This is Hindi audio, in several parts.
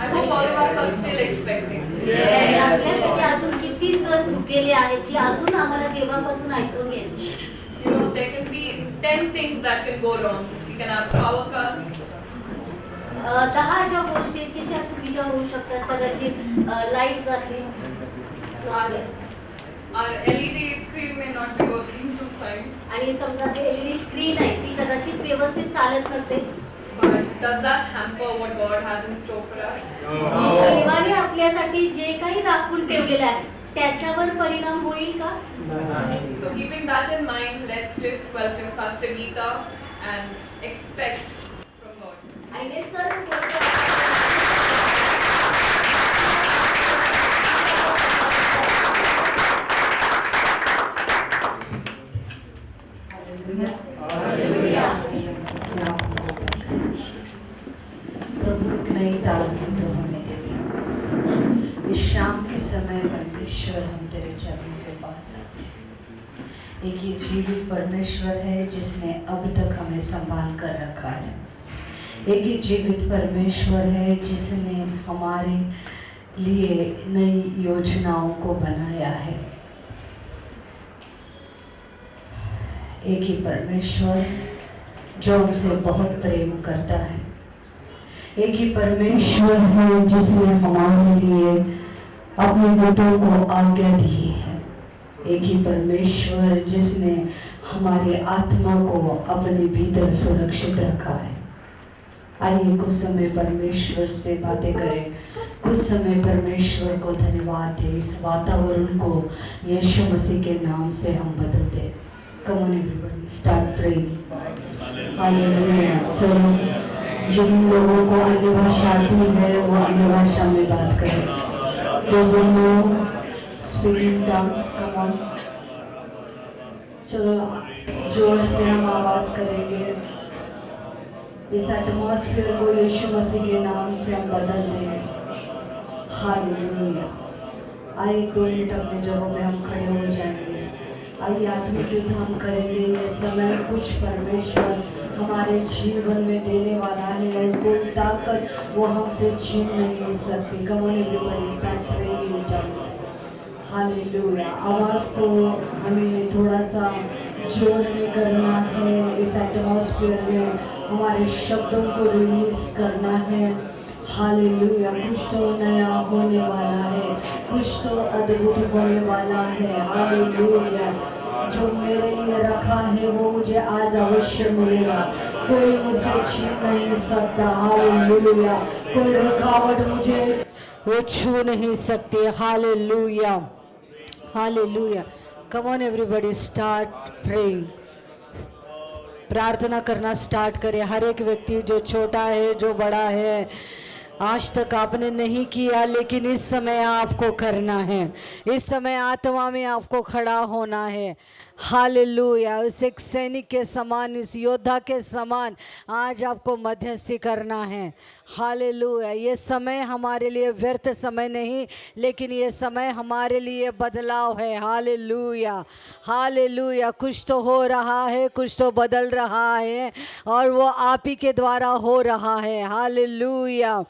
I hope all of us are still expecting. आपल्यापैकी अजून किती जण भुकेले आहेत की अजून आम्हाला देवापासून ऐकून घ्यायचं. You know, there can be 10 things that can go wrong. We can have power cuts. 10 अशा गोष्टी आहेत की ज्या चुकीच्या होऊ शकतात. कदाचित लाईट जाते, Our LED screen may not be working too fine. आणि समजा ते LED स्क्रीन आहे ती कदाचित व्यवस्थित चालत नसेल. But does that hamper what God has in store for us? देवाने आपल्यासाठी जे काही राखून ठेवलेलं आहे त्याच्यावर परिणाम होईल का? So keeping that in mind, let's just welcome Pastor Geeta and expect from God. आणि हे सर्व गोष्टी प्रभु एक नई ताजगी तो हमें दे दी। इस शाम के समय परमेश्वर हम तेरे चरणों के पास आते हैं। एक ये जीवित परमेश्वर है जिसने अब तक हमें संभाल कर रखा है। एक ये जीवित परमेश्वर है जिसने हमारे लिए नई योजनाओं को बनाया है। एक ही परमेश्वर जो हमसे बहुत प्रेम करता है। एक ही परमेश्वर है जिसने हमारे लिए अपने दूतों को आज्ञा दी है। एक ही परमेश्वर जिसने हमारी आत्मा को अपने भीतर सुरक्षित रखा है। आइए कुछ समय परमेश्वर से बातें करें, कुछ समय परमेश्वर को धन्यवाद दें। इस वातावरण को यीशु मसीह के नाम से हम बदल दें। Come on everybody, start praying. Hallelujah. चलो जिन लोगों को अन्य भाषा आती है वो अन्य भाषा में बात करें। Those who know speaking tongues, come on. चलो जोर से हम आवाज करेंगे। इस एटमॉस्फेयर को यीशु मसीह के नाम से हम बदल देंगे। हालेलुया। आइए 2 मिनट अपने जगहों में हम खड़े हो जाएंगे। आइए आत्मिक युद्ध हम करेंगे। ये समय कुछ परमेश्वर हमारे जीवन में देने वाला है और कोई ताकत वो हमसे छीन नहीं सकती। Come on everybody, start praying in tongues. Hallelujah. आवाज़ को हमें थोड़ा सा जोर में करना है। इस एटमॉस्फेयर में हमारे शब्दों को रिलीज करना है। हालेलुया। कुछ तो नया होने वाला है, कुछ तो अद्भुत होने वाला है। हालेलुया। जो मेरे लिए रखा है वो मुझे आज अवश्य मिलेगा। कोई मुझसे छीन नहीं सकता। हालेलुया। कोई रुकावट मुझे वो छू नहीं सकती। Hallelujah. Hallelujah. Come on everybody, start praying. प्रार्थना करना स्टार्ट करें। हर एक व्यक्ति जो छोटा है, जो बड़ा है, आज तक आपने नहीं किया लेकिन इस समय आपको करना है। इस समय आत्मा में आपको खड़ा होना है। हालेलुया। उस एक सैनिक के समान, इस योद्धा के समान आज आपको मध्यस्थी करना है। हालेलुया। ये समय हमारे लिए व्यर्थ समय नहीं, लेकिन ये समय हमारे लिए बदलाव है। हालेलुया। हालेलुया। कुछ तो हो रहा है, कुछ तो बदल रहा है और वो आप ही के द्वारा हो रहा है। हालेलुया।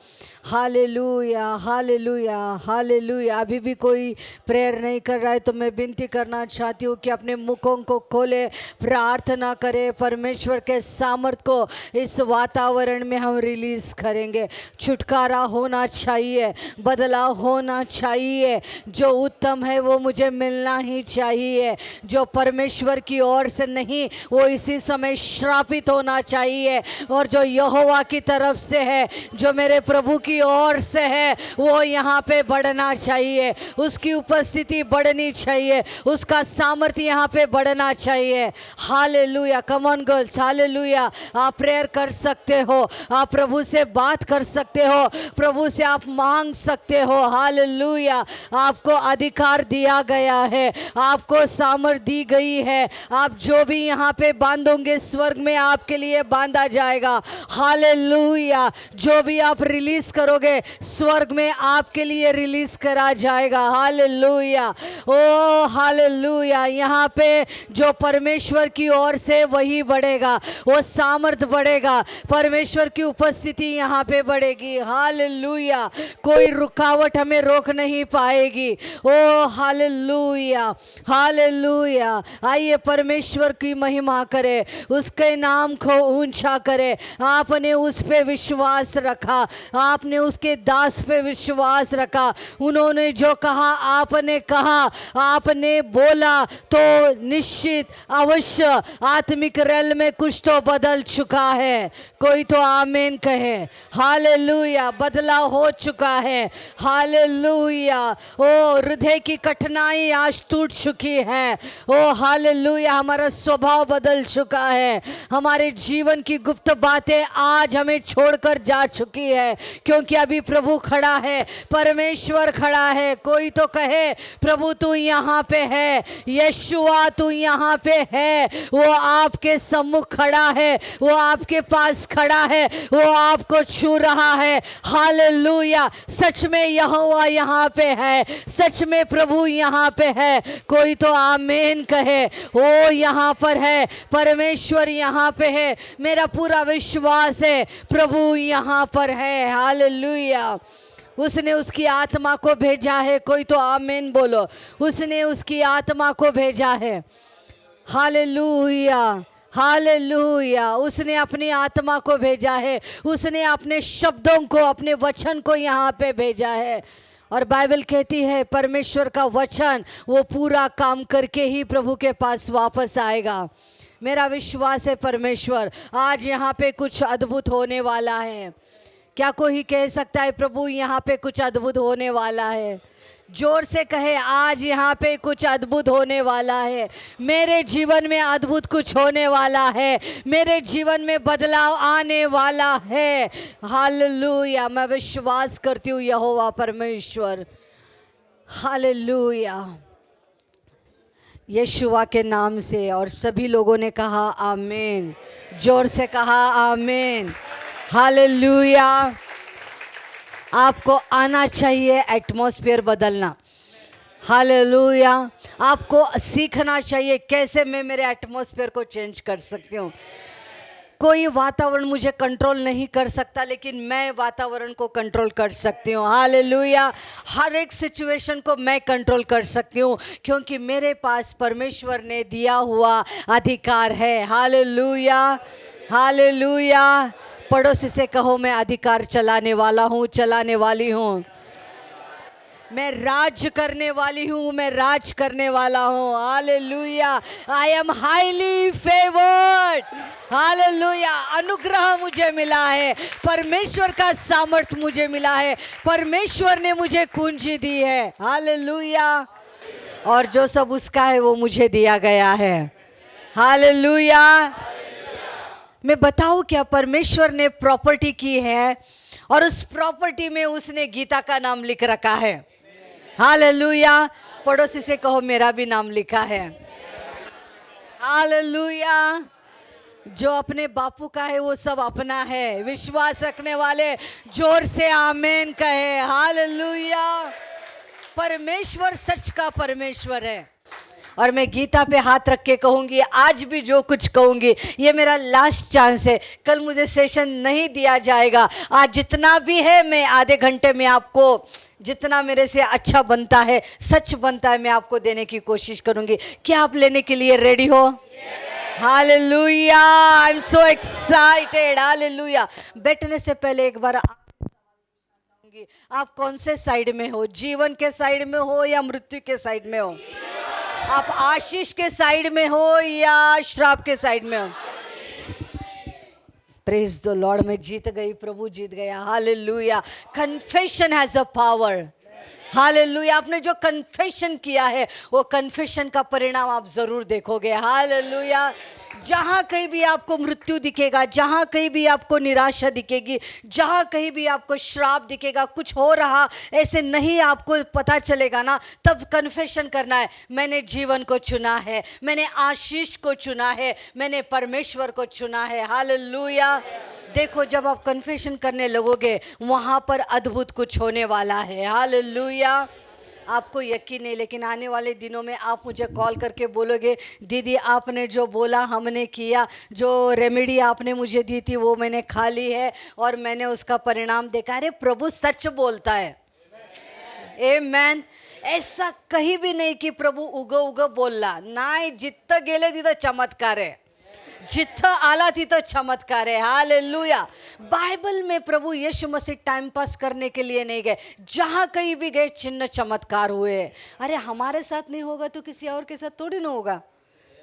हालेलुया। हालेलुया। हालेलुया। अभी भी कोई प्रेयर नहीं कर रहा है तो मैं विनती करना चाहती हूँ कि अपने मुखों को खोले, प्रार्थना करें। परमेश्वर के सामर्थ को इस वातावरण में हम रिलीज करेंगे। छुटकारा होना चाहिए, बदलाव होना चाहिए। जो उत्तम है वो मुझे मिलना ही चाहिए। जो परमेश्वर की ओर से नहीं वो इसी समय श्रापित होना चाहिए, और जो यहोवा की तरफ से है, जो मेरे प्रभु की ओर से है, वो यहाँ पे बढ़ना चाहिए। उसकी उपस्थिति बढ़नी चाहिए, उसका सामर्थ्य यहाँ पे बढ़ना चाहिए। Hallelujah. Come on girls, hallelujah. आप प्रेयर कर सकते हो, आप प्रभु से बात कर सकते हो, प्रभु से आप मांग सकते हो। हालेलुया। आपको अधिकार दिया गया है, आपको सामर्थ दी गई है। आप जो भी यहाँ पे बांधोगे स्वर्ग में आपके लिए बांधा जाएगा। हालेलुया। जो भी आप रिलीज करोगे स्वर्ग में आपके लिए रिलीज करा जाएगा। हालेलुया। ओ हालेलुया। यहाँ पे बढ़े, जो परमेश्वर की ओर से वही बढ़ेगा, वो सामर्थ बढ़ेगा, परमेश्वर की उपस्थिति यहाँ पे बढ़ेगी। हालेलुया, कोई रुकावट हमें रोक नहीं पाएगी। ओ हालेलुया, हालेलुया। आइए परमेश्वर की महिमा करे, उसके नाम को ऊंचा करे। आपने उस पे विश्वास रखा, आपने उसके दास पे विश्वास रखा, उन्होंने जो कहा आपने कहा, आपने बोला, तो निश्चित अवश्य आत्मिक रेल में कुछ तो बदल चुका है। कोई तो आमीन कहे। हालेलुया, बदलाव हो चुका है। हालेलुया, ओ हृदय की कठिनाई आज टूट चुकी है। ओ हालेलुया, हमारा स्वभाव बदल चुका है, हमारे जीवन की गुप्त बातें आज हमें छोड़कर जा चुकी है, क्योंकि अभी प्रभु खड़ा है, परमेश्वर खड़ा है। कोई तो कहे प्रभु तू यहाँ पे है, यशुआ तू यहाँ पे है, वो आपके सम्मुख खड़ा है, वो आपके पास खड़ा है, वो आपको छू रहा है। हालेलुया, सच में यहोवा यहाँ पे है, सच में प्रभु यहाँ पे है। कोई तो आमीन कहे। वो यहाँ पर है, परमेश्वर यहाँ पे है, मेरा पूरा विश्वास है प्रभु यहाँ पर है। हालेलुया, उसने उसकी आत्मा को भेजा है। कोई तो आमीन बोलो। उसने उसकी आत्मा को भेजा है। हालेलुया, हालेलुया, उसने अपनी आत्मा को भेजा है, उसने अपने शब्दों को, अपने वचन को यहाँ पे भेजा है। और बाइबल कहती है परमेश्वर का वचन वो पूरा काम करके ही प्रभु के पास वापस आएगा। मेरा विश्वास है परमेश्वर आज यहाँ पे कुछ अद्भुत होने वाला है। क्या कोई कह सकता है प्रभु यहाँ पे कुछ अद्भुत होने वाला है? जोर से कहे, आज यहाँ पे कुछ अद्भुत होने वाला है। मेरे जीवन में अद्भुत कुछ होने वाला है, मेरे जीवन में बदलाव आने वाला है। हालेलुया, मैं विश्वास करती हूँ यहोवा परमेश्वर। हालेलुया, यीशुआ के नाम से। और सभी लोगों ने कहा आमीन, जोर से कहा आमीन। हालेलुया, आपको आना चाहिए एटमॉस्फेयर बदलना। हालेलुया, आपको सीखना चाहिए कैसे मैं मेरे एटमॉस्फेयर को चेंज कर सकती हूँ। कोई वातावरण मुझे कंट्रोल नहीं कर सकता, लेकिन मैं वातावरण को कंट्रोल कर सकती हूँ। हालेलुया, हर एक सिचुएशन को मैं कंट्रोल कर सकती हूँ, क्योंकि मेरे पास परमेश्वर ने दिया हुआ अधिकार है। Hallelujah, hallelujah. पड़ोसी से कहो, मैं अधिकार चलाने वाला हूँ, चलाने वाली हूँ। मैं राज करने वाली हूँ, मैं राज करने वाला हूँ। Hallelujah, I am highly favoured. Hallelujah, अनुग्रह मुझे मिला है, परमेश्वर का सामर्थ मुझे मिला है, परमेश्वर ने मुझे कुंजी दी है। हालेलुया, और जो सब उसका है वो मुझे दिया गया है। हालेलुया, मैं बताऊँ क्या, परमेश्वर ने प्रॉपर्टी की है और उस प्रॉपर्टी में उसने गीता का नाम लिख रखा है। हालेलुया, पड़ोसी से कहो मेरा भी नाम लिखा है। हालेलुया, जो अपने बापू का है वो सब अपना है। विश्वास रखने वाले जोर से आमीन कहे। हालेलुया, परमेश्वर सच का परमेश्वर है। और मैं गीता पे हाथ रख के कहूँगी, आज भी जो कुछ कहूँगी ये मेरा लास्ट चांस है। कल मुझे सेशन नहीं दिया जाएगा। आज जितना भी है मैं आधे घंटे में आपको जितना मेरे से अच्छा बनता है, सच बनता है, मैं आपको देने की कोशिश करूँगी। क्या आप लेने के लिए रेडी हो? Hallelujah, I am so excited. Hallelujah, बैठने से पहले एक बार आप कौन से साइड में हो? जीवन के साइड में हो या मृत्यु के साइड में हो? आप आशीष के साइड में हो या श्राप के साइड में हो? प्रेज द लॉर्ड, मैं जीत गई, प्रभु जीत गया। Hallelujah, confession has a power. Hallelujah, आपने जो कन्फेशन किया है वो कन्फेशन का परिणाम आप जरूर देखोगे। हालेलुया, जहाँ कहीं भी आपको मृत्यु दिखेगा, जहाँ कहीं भी आपको निराशा दिखेगी, जहाँ कहीं भी आपको श्राप दिखेगा, कुछ हो रहा ऐसे नहीं आपको पता चलेगा ना, तब कन्फेशन करना है, मैंने जीवन को चुना है, मैंने आशीष को चुना है, मैंने परमेश्वर को चुना है। हालेलुया, देखो जब आप कन्फेशन करने लगोगे वहाँ पर अद्भुत कुछ होने वाला है। हालेलुया, आपको यकीन नहीं, लेकिन आने वाले दिनों में आप मुझे कॉल करके बोलोगे दीदी आपने जो बोला हमने किया, जो रेमेडी आपने मुझे दी थी वो मैंने खा ली है और मैंने उसका परिणाम देखा। अरे प्रभु सच बोलता है, आमेन। ऐसा कहीं भी नहीं कि प्रभु उग बोलला नाही, जिथं गेले तिथं चमत्कार है, जिथं आला तिथं चमत्कार है। हालेलुया। बाइबल में प्रभु यीशु मसीह टाइम पास करने के लिए नहीं गए, जहाँ कहीं भी गए चिन्ह चमत्कार हुए। अरे हमारे साथ नहीं होगा तो किसी और के साथ थोड़ी ना होगा,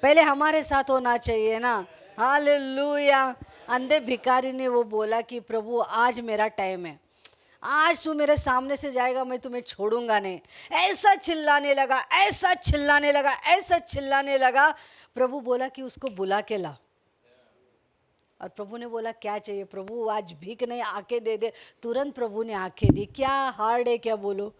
पहले हमारे साथ होना चाहिए ना। हालेलुया। अंधे भिखारी ने वो बोला कि प्रभु आज मेरा टाइम है, आज तू मेरे सामने से जाएगा, मैं तुम्हें छोड़ूंगा नहीं। ऐसा चिल्लाने लगा, ऐसा चिल्लाने लगा, ऐसा चिल्लाने लगा। प्रभु बोला कि उसको बुला के ला। और प्रभु ने बोला क्या चाहिए? प्रभु आज भीख नहीं, आंखें दे दे। तुरंत प्रभु ने आंखें दी। क्या हार्ड है क्या बोलो?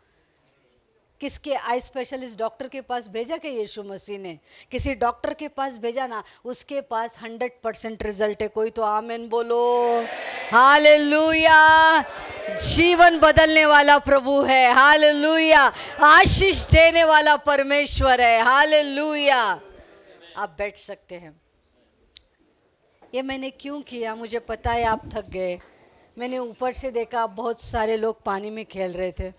किसके आई स्पेशलिस्ट डॉक्टर के पास भेजा क्या यीशु मसीह ने? किसी डॉक्टर के पास भेजा ना, उसके पास 100% रिजल्ट है। कोई तो आमेन बोलो। हालेलुया। जीवन बदलने वाला प्रभु है। हालेलुया। आशीष देने वाला परमेश्वर है। हालेलुया। आप बैठ सकते हैं। ये मैंने क्यों किया मुझे पता है, आप थक गए। मैंने ऊपर से देखा बहुत सारे लोग पानी में खेल रहे थे,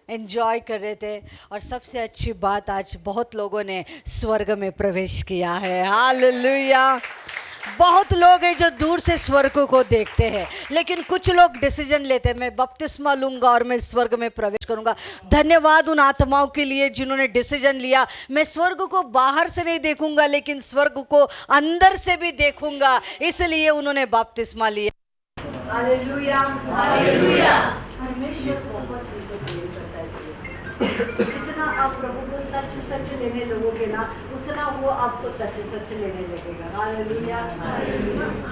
एंजॉय कर रहे थे, और सबसे अच्छी बात आज बहुत लोगों ने स्वर्ग में प्रवेश किया है। हालेलुया। बहुत लोग हैं जो दूर से स्वर्ग को देखते हैं, लेकिन कुछ लोग डिसीजन लेते हैं मैं बपतिस्मा लूंगा और मैं स्वर्ग में प्रवेश करूंगा। धन्यवाद उन आत्माओं के लिए जिन्होंने डिसीजन लिया, मैं स्वर्ग को बाहर से नहीं देखूंगा लेकिन स्वर्ग को अंदर से भी देखूंगा, इसलिए उन्होंने बपतिस्मा लिया। हालेलुया। हालेलुया। परमेश्वर बहुत चीज़ों प्रेम करता है। जितना आप प्रभु को सच सच लेने लगोगे ना, उतना वो आपको सच सच लेने लगेगा। हालेलुया।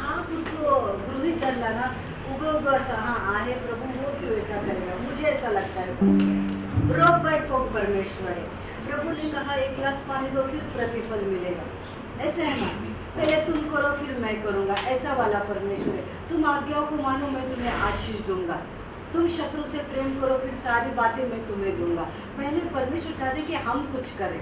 आप उसको गुरु कर लाना, उगो सा हाँ आहे प्रभु, वो भी वैसा करेगा। मुझे ऐसा लगता है रोक बाय ठोक परमेश्वर है। प्रभु ने कहा एक गिलास पानी दो फिर प्रतिफल मिलेगा, ऐसा है ना। पहले तुम करो फिर मैं करूँगा, ऐसा वाला परमेश्वर है। तुम आज्ञाओं को मानो मैं तुम्हें आशीष दूंगा। तुम शत्रु से प्रेम करो फिर सारी बातें मैं तुम्हें दूंगा। पहले परमेश्वर चाहते कि हम कुछ करें।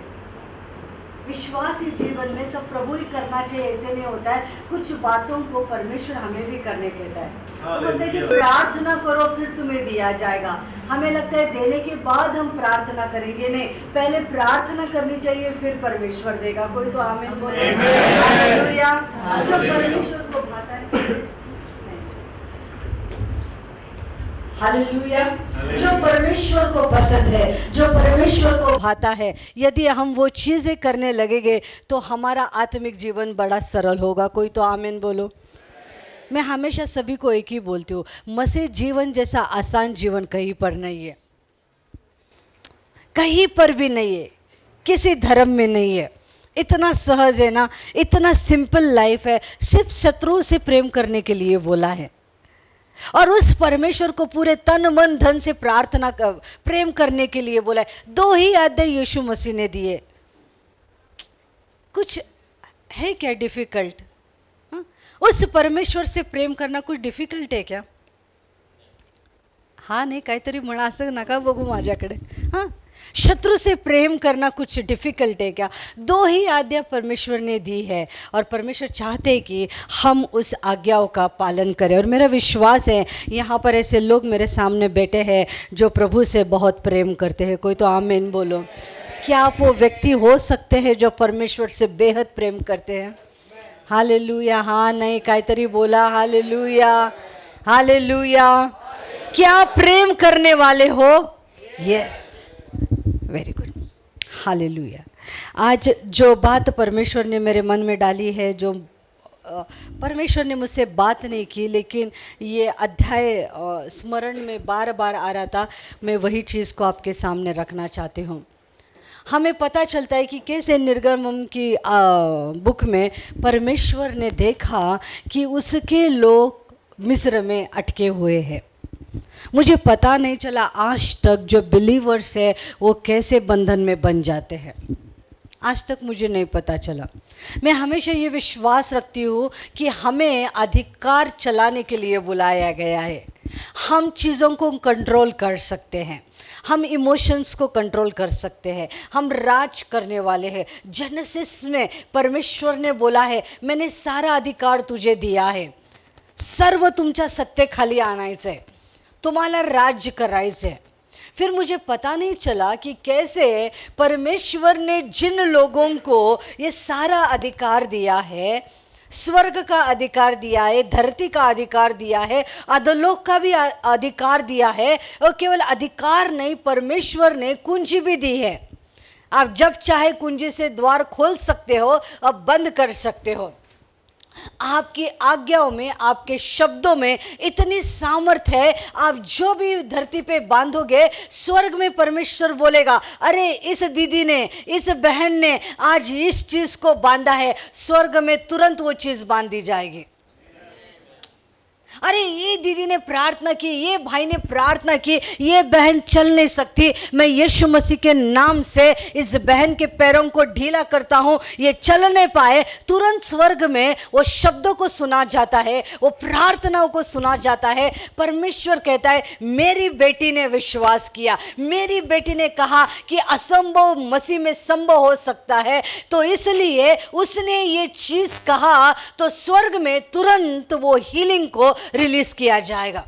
विश्वासी जीवन में सब प्रभु ही करना चाहिए, ऐसे नहीं होता है। कुछ बातों को परमेश्वर हमें भी करने कहता है। तो बोलते हैं कि प्रार्थना करो फिर तुम्हें दिया जाएगा। हमें लगता है देने के बाद हम प्रार्थना करेंगे, नहीं, पहले प्रार्थना करनी चाहिए फिर परमेश्वर देगा। कोई तो आमीन बोले। हालेलुया। जो परमेश्वर को भाता है, हालेलुया, जो परमेश्वर को पसंद है, जो परमेश्वर को भाता है, यदि हम वो चीज़ें करने लगेंगे तो हमारा आत्मिक जीवन बड़ा सरल होगा। कोई तो आमीन बोलो। मैं हमेशा सभी को एक ही बोलती हूँ, मसीह जीवन जैसा आसान जीवन कहीं पर नहीं है, कहीं पर भी नहीं है, किसी धर्म में नहीं है। इतना सहज है ना, इतना सिंपल लाइफ है। सिर्फ शत्रुओं से प्रेम करने के लिए बोला है, और उस परमेश्वर को पूरे तन मन धन से प्रार्थना कर प्रेम करने के लिए बोला है। 2 ही आज्ञा यीशु मसीह ने दिए। कुछ है क्या डिफिकल्ट? उस परमेश्वर से प्रेम करना कुछ डिफिकल्ट है क्या? हाँ, नाही, काहीतरी म्हणा, असं नका बघू माझ्याकडे। हाँ, शत्रु से प्रेम करना कुछ डिफिकल्ट है क्या? 2 ही आज्ञा परमेश्वर ने दी है, और परमेश्वर चाहते हैं कि हम उस आज्ञाओं का पालन करें। और मेरा विश्वास है यहाँ पर ऐसे लोग मेरे सामने बैठे हैं जो प्रभु से बहुत प्रेम करते हैं। कोई तो आमीन बोलो। क्या आप वो व्यक्ति हो सकते हैं जो परमेश्वर से बेहद प्रेम करते हैं? हालेलुया। हाँ, नहीं, काहीतरी बोला। हालेलुया। हालेलुया। क्या प्रेम करने वाले हो? Yes, very good. हालेलुया। आज जो बात परमेश्वर ने मेरे मन में डाली है, जो परमेश्वर ने मुझसे बात नहीं की, लेकिन ये अध्याय स्मरण में बार बार आ रहा था, मैं वही चीज़ को आपके सामने रखना चाहती हूँ। हमें पता चलता है कि कैसे निर्गमन की बुक में परमेश्वर ने देखा कि उसके लोग मिस्र में अटके हुए हैं। मुझे पता नहीं चला आज तक जो बिलीवर्स है वो कैसे बंधन में बन जाते हैं, आज तक मुझे नहीं पता चला। मैं हमेशा ये विश्वास रखती हूँ कि हमें अधिकार चलाने के लिए बुलाया गया है। हम चीज़ों को कंट्रोल कर सकते हैं, हम इमोशंस को कंट्रोल कर सकते हैं, हम राज करने वाले हैं। जेनेसिस में परमेश्वर ने बोला है, मैंने सारा अधिकार तुझे दिया है, सर्व तुमच्या सत्ते खाली आणायचं, तुम्हाला राज्य करायचं। फिर मुझे पता नहीं चला कि कैसे परमेश्वर ने जिन लोगों को ये सारा अधिकार दिया है, स्वर्ग का अधिकार दिया है, धरती का अधिकार दिया है, अधोलोक का भी अधिकार दिया है, और केवल अधिकार नहीं, परमेश्वर ने कुंजी भी दी है। आप जब चाहे कुंजी से द्वार खोल सकते हो और बंद कर सकते हो। आपकी आज्ञाओं में, आपके शब्दों में इतनी सामर्थ्य है, आप जो भी धरती पे बांधोगे, स्वर्ग में परमेश्वर बोलेगा, अरे इस दीदी ने, इस बहन ने आज इस चीज को बांधा है, स्वर्ग में तुरंत वो चीज बांध दी जाएगी। अरे ये दीदी ने प्रार्थना की, ये भाई ने प्रार्थना की, ये बहन चल नहीं सकती, मैं यीशु मसीह के नाम से इस बहन के पैरों को ढीला करता हूँ, ये चल नहीं पाए, तुरंत स्वर्ग में वो शब्दों को सुना जाता है, वो प्रार्थनाओं को सुना जाता है। परमेश्वर कहता है, मेरी बेटी ने विश्वास किया, मेरी बेटी ने कहा कि असंभव मसीह में संभव हो सकता है, तो इसलिए उसने ये चीज कहा, तो स्वर्ग में तुरंत वो हीलिंग को रिलीज किया जाएगा।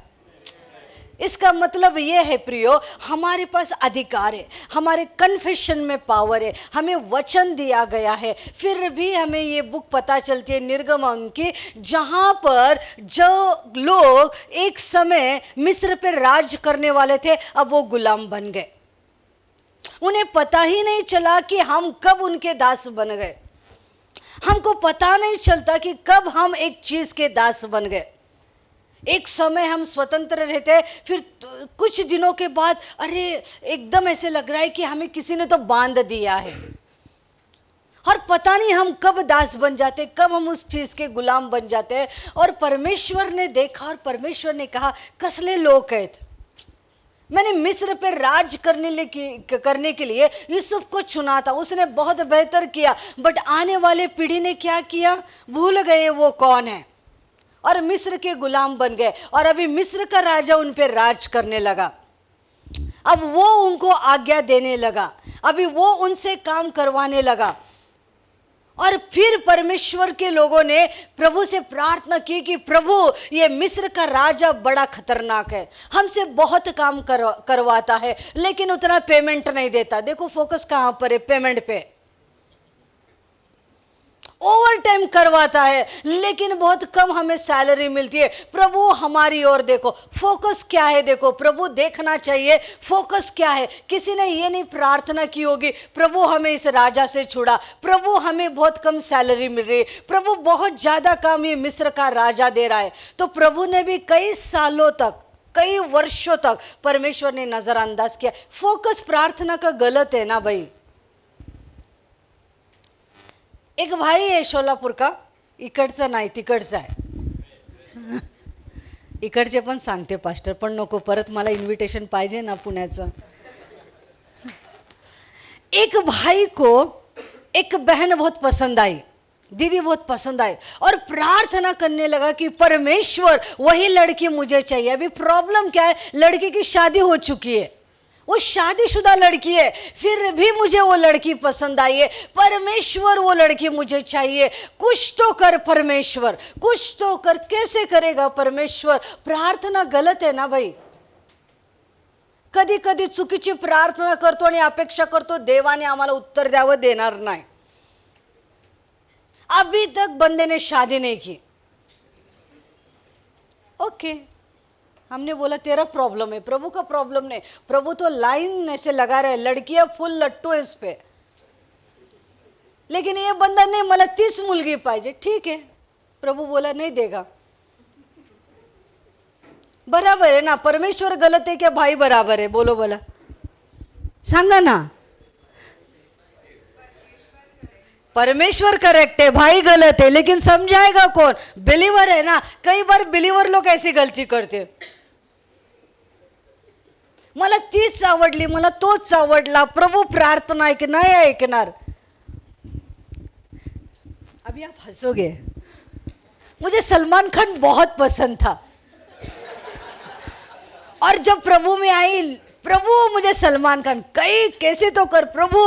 इसका मतलब यह है प्रियो, हमारे पास अधिकार है, हमारे कन्फेशन में पावर है, हमें वचन दिया गया है। फिर भी हमें ये बुक पता चलती है निर्गमन की, जहां पर जो लोग एक समय मिस्र पे राज करने वाले थे, अब वो गुलाम बन गए। उन्हें पता ही नहीं चला कि हम कब उनके दास बन गए। हमको पता नहीं चलता कि कब हम एक चीज के दास बन गए। एक समय हम स्वतंत्र रहते, फिर कुछ दिनों के बाद अरे एकदम ऐसे लग रहा है कि हमें किसी ने तो बांध दिया है, और पता नहीं हम कब दास बन जाते, कब हम उस चीज के गुलाम बन जाते हैं। और परमेश्वर ने देखा और परमेश्वर ने कहा, कसले लोग हैं, मैंने मिस्र पे राज करने के लिए यूसुफ को चुना था, उसने बहुत बेहतर किया, बट आने वाले पीढ़ी ने क्या किया, भूल गए वो कौन है, और मिस्र के गुलाम बन गए। और अभी मिस्र का राजा उन पे राज करने लगा, अब वो उनको आज्ञा देने लगा, अभी वो उनसे काम करवाने लगा। और फिर परमेश्वर के लोगों ने प्रभु से प्रार्थना की कि प्रभु, ये मिस्र का राजा बड़ा खतरनाक है, हमसे बहुत काम करवाता है, लेकिन उतना पेमेंट नहीं देता। देखो फोकस कहाँ पर है, पेमेंट पे। ओवर टाइम करवाता है, लेकिन बहुत कम हमें सैलरी मिलती है। प्रभु हमारी ओर देखो, फोकस क्या है, देखो प्रभु देखना चाहिए फोकस क्या है। किसी ने ये नहीं प्रार्थना की होगी, प्रभु हमें इस राजा से छुड़ा, प्रभु हमें बहुत कम सैलरी मिल रही है, प्रभु बहुत ज्यादा काम ये मिस्र का राजा दे रहा है। तो प्रभु ने भी कई सालों तक, कई वर्षों तक परमेश्वर ने नजरअंदाज किया। फोकस प्रार्थना का गलत है ना भाई। एक भाई आहे सोलापूरका, इकडचा नाही तिकडचा आहे, इकडचे पण सांगते पास्टर, पण नको, परत मला इन्विटेशन पाहिजे ना पुण्याचं। एक भाई को एक बहन बहुत पसंद आई, दीदी बहुत पसंद आई, और प्रार्थना करने लगा कि परमेश्वर वही लड़की मुझे चाहिए। अभी प्रॉब्लम क्या है, लड़की की शादी हो चुकी है, वो शादीशुदा लड़की है, फिर भी मुझे वो लड़की पसंद आई है। परमेश्वर वो लड़की मुझे चाहिए, कुछ तो कर परमेश्वर, कुछ तो कर। कैसे करेगा परमेश्वर? प्रार्थना गलत है ना भाई। कधी कधी चुकीची प्रार्थना करतो आणि अपेक्षा करतो देवाने आम्हाला उत्तर द्यावं, देणार नाही। अभी तक बंदे ने शादी नहीं की, ओके, हमने बोला तेरा प्रॉब्लम है, प्रभु का प्रॉब्लम नहीं। प्रभु तो लाइन ऐसे लगा रहे, लड़कियां फुल लट्टू है इस पे, लेकिन ये बंदा नहीं, मला तीच मुलगी पाहिजे। ठीक है, प्रभु बोला नहीं देगा। बराबर है ना? परमेश्वर गलत है क्या भाई बराबर है? बोलो बोला, सांगा ना। परमेश्वर करेक्ट है, भाई गलत है, लेकिन समझाएगा कौन? बिलीवर है ना। कई बार बिलीवर लोग ऐसी गलती करते, मला तीच आवडली, मला तोच आवडला, प्रभु प्रार्थना ऐक नाही ऐकणार। अभी आप हंसोगे, मुझे सलमान खान बहुत पसंद था, और जब प्रभु में आई, प्रभु मुझे सलमान खान कहीं कैसे तो कर प्रभु।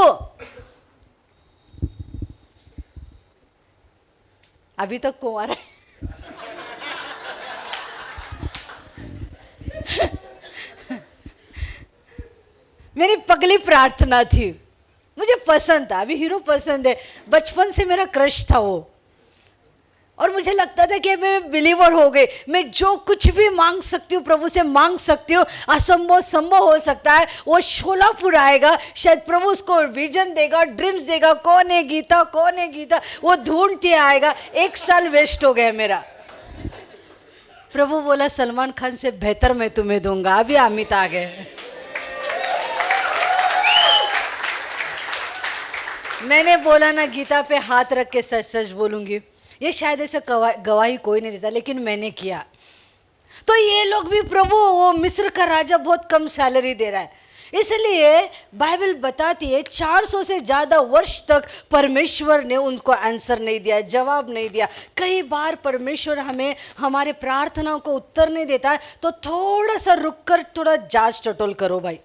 अभी तक कुंवारा है। मेरी पगली प्रार्थना थी, मुझे पसंद था, अभी हीरो पसंद है, बचपन से मेरा क्रश था वो। और मुझे लगता था कि मैं बिलीवर हो गई, मैं जो कुछ भी मांग सकती हूँ प्रभु से मांग सकती हूँ, असंभव संभव हो सकता है। वो शोलापुर आएगा, शायद प्रभु उसको विजन देगा, ड्रीम्स देगा, कौन है गीता, कौन है गीता, वो ढूंढते आएगा। 1 साल वेस्ट हो गया मेरा। प्रभु बोला सलमान खान से बेहतर मैं तुम्हें दूंगा। अभी अमित आ गए। मैंने बोला ना गीता पे हाथ रख के सच सच बोलूंगी, ये शायद ऐसे गवाही कोई नहीं देता, लेकिन मैंने किया। तो ये लोग भी प्रभु, वो मिस्र का राजा बहुत कम सैलरी दे रहा है, इसलिए बाइबल बताती है 400 से ज़्यादा वर्ष तक परमेश्वर ने उनको आंसर नहीं दिया, जवाब नहीं दिया। कई बार परमेश्वर हमें हमारे प्रार्थनाओं को उत्तर नहीं देता है, तो थोड़ा सा रुक कर थोड़ा जांच टटोल करो भाई,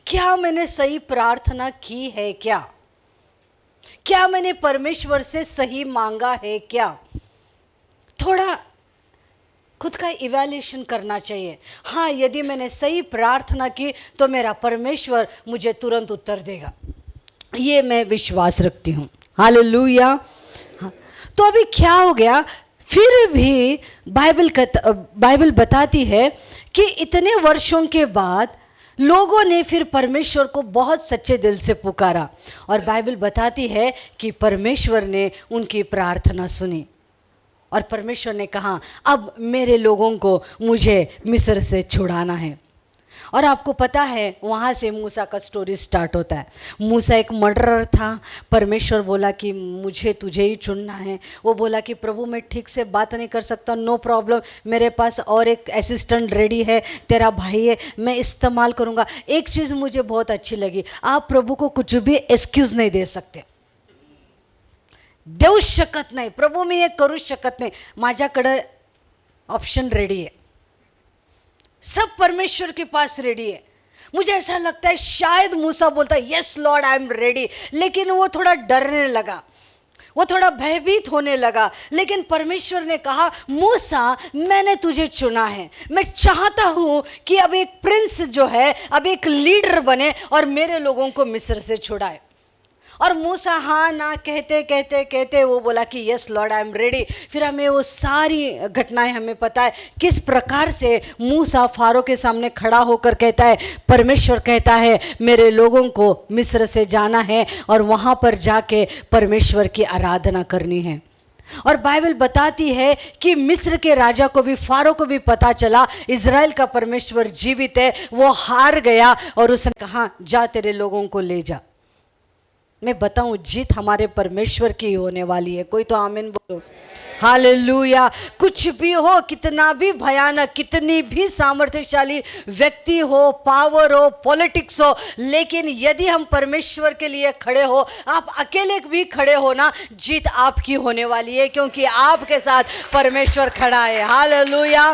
क्या मैंने सही प्रार्थना की है, क्या मैंने परमेश्वर से सही मांगा है, क्या थोड़ा खुद का इवैल्यूएशन करना चाहिए। हाँ, यदि मैंने सही प्रार्थना की तो मेरा परमेश्वर मुझे तुरंत उत्तर देगा, ये मैं विश्वास रखती हूँ। हालेलुया। हाँ, तो अभी क्या हो गया, फिर भी बाइबल बताती है कि इतने वर्षों के बाद लोगों ने फिर परमेश्वर को बहुत सच्चे दिल से पुकारा, और बाइबल बताती है कि परमेश्वर ने उनकी प्रार्थना सुनी, और परमेश्वर ने कहा अब मेरे लोगों को मुझे मिस्र से छुड़ाना है। और आपको पता है वहाँ से मूसा का स्टोरी स्टार्ट होता है। मूसा एक मर्डरर था, परमेश्वर बोला कि मुझे तुझे ही चुनना है। वो बोला कि प्रभु मैं ठीक से बात नहीं कर सकता, नो प्रॉब्लम, मेरे पास और एक असिस्टेंट रेडी है, तेरा भाई है, मैं इस्तेमाल करूँगा। एक चीज़ मुझे बहुत अच्छी लगी, आप प्रभु को कुछ भी एक्सक्यूज़ नहीं दे सकते, देऊ शकत नाही, प्रभू मी हे करू शकत नाही, माझ्याकडे ऑप्शन रेडी है, सब परमेश्वर के पास रेडी है। मुझे ऐसा लगता है शायद मूसा बोलता yes Lord I am ready, लेकिन वो थोड़ा डरने लगा, वो थोड़ा भयभीत होने लगा। लेकिन परमेश्वर ने कहा मूसा मैंने तुझे चुना है, मैं चाहता हूँ कि अब एक प्रिंस जो है अब एक लीडर बने और मेरे लोगों को मिस्र से छुड़ाए। और मूसा हाँ ना कहते कहते कहते वो बोला कि yes Lord I am ready. फिर हमें वो सारी घटनाएं हमें पता है किस प्रकार से मूसा फारो के सामने खड़ा होकर कहता है, परमेश्वर कहता है मेरे लोगों को मिस्र से जाना है और वहाँ पर जाके परमेश्वर की आराधना करनी है। और बाइबल बताती है कि मिस्र के राजा को भी, फारो को भी पता चला इज़राइल का परमेश्वर जीवित है, वो हार गया और उसने कहा जा तेरे लोगों को ले जा। मैं बताऊं जीत हमारे परमेश्वर की होने वाली है। कोई तो आमीन बोलो। हालेलुया। कुछ भी हो, कितना भी भयानक, कितनी भी सामर्थ्यशाली व्यक्ति हो, पावर हो, पॉलिटिक्स हो, लेकिन यदि हम परमेश्वर के लिए खड़े हो, आप अकेले भी खड़े हो ना, जीत आपकी होने वाली है, क्योंकि आपके साथ परमेश्वर खड़ा है। Hallelujah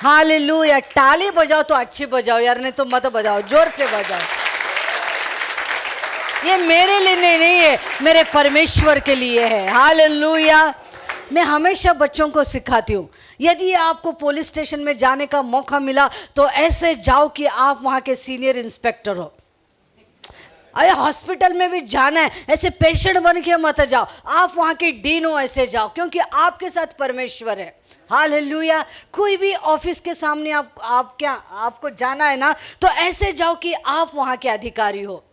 hallelujah. ताली बजाओ तो अच्छी बजाओ यार, नहीं तो मत बजाओ, जोर से बजाओ। ये मेरे लिए नहीं है, मेरे परमेश्वर के लिए है। हालेलुया। मैं हमेशा बच्चों को सिखाती हूँ, यदि आपको पुलिस स्टेशन में जाने का मौका मिला तो ऐसे जाओ कि आप वहाँ के सीनियर इंस्पेक्टर हो। अरे हॉस्पिटल में भी जाना है, ऐसे पेशेंट बन के मत जाओ, आप वहाँ के डीन हो ऐसे जाओ, क्योंकि आपके साथ परमेश्वर है। हालेलुया। कोई भी ऑफिस के सामने आपको जाना है ना, तो ऐसे जाओ कि आप वहाँ के अधिकारी हो।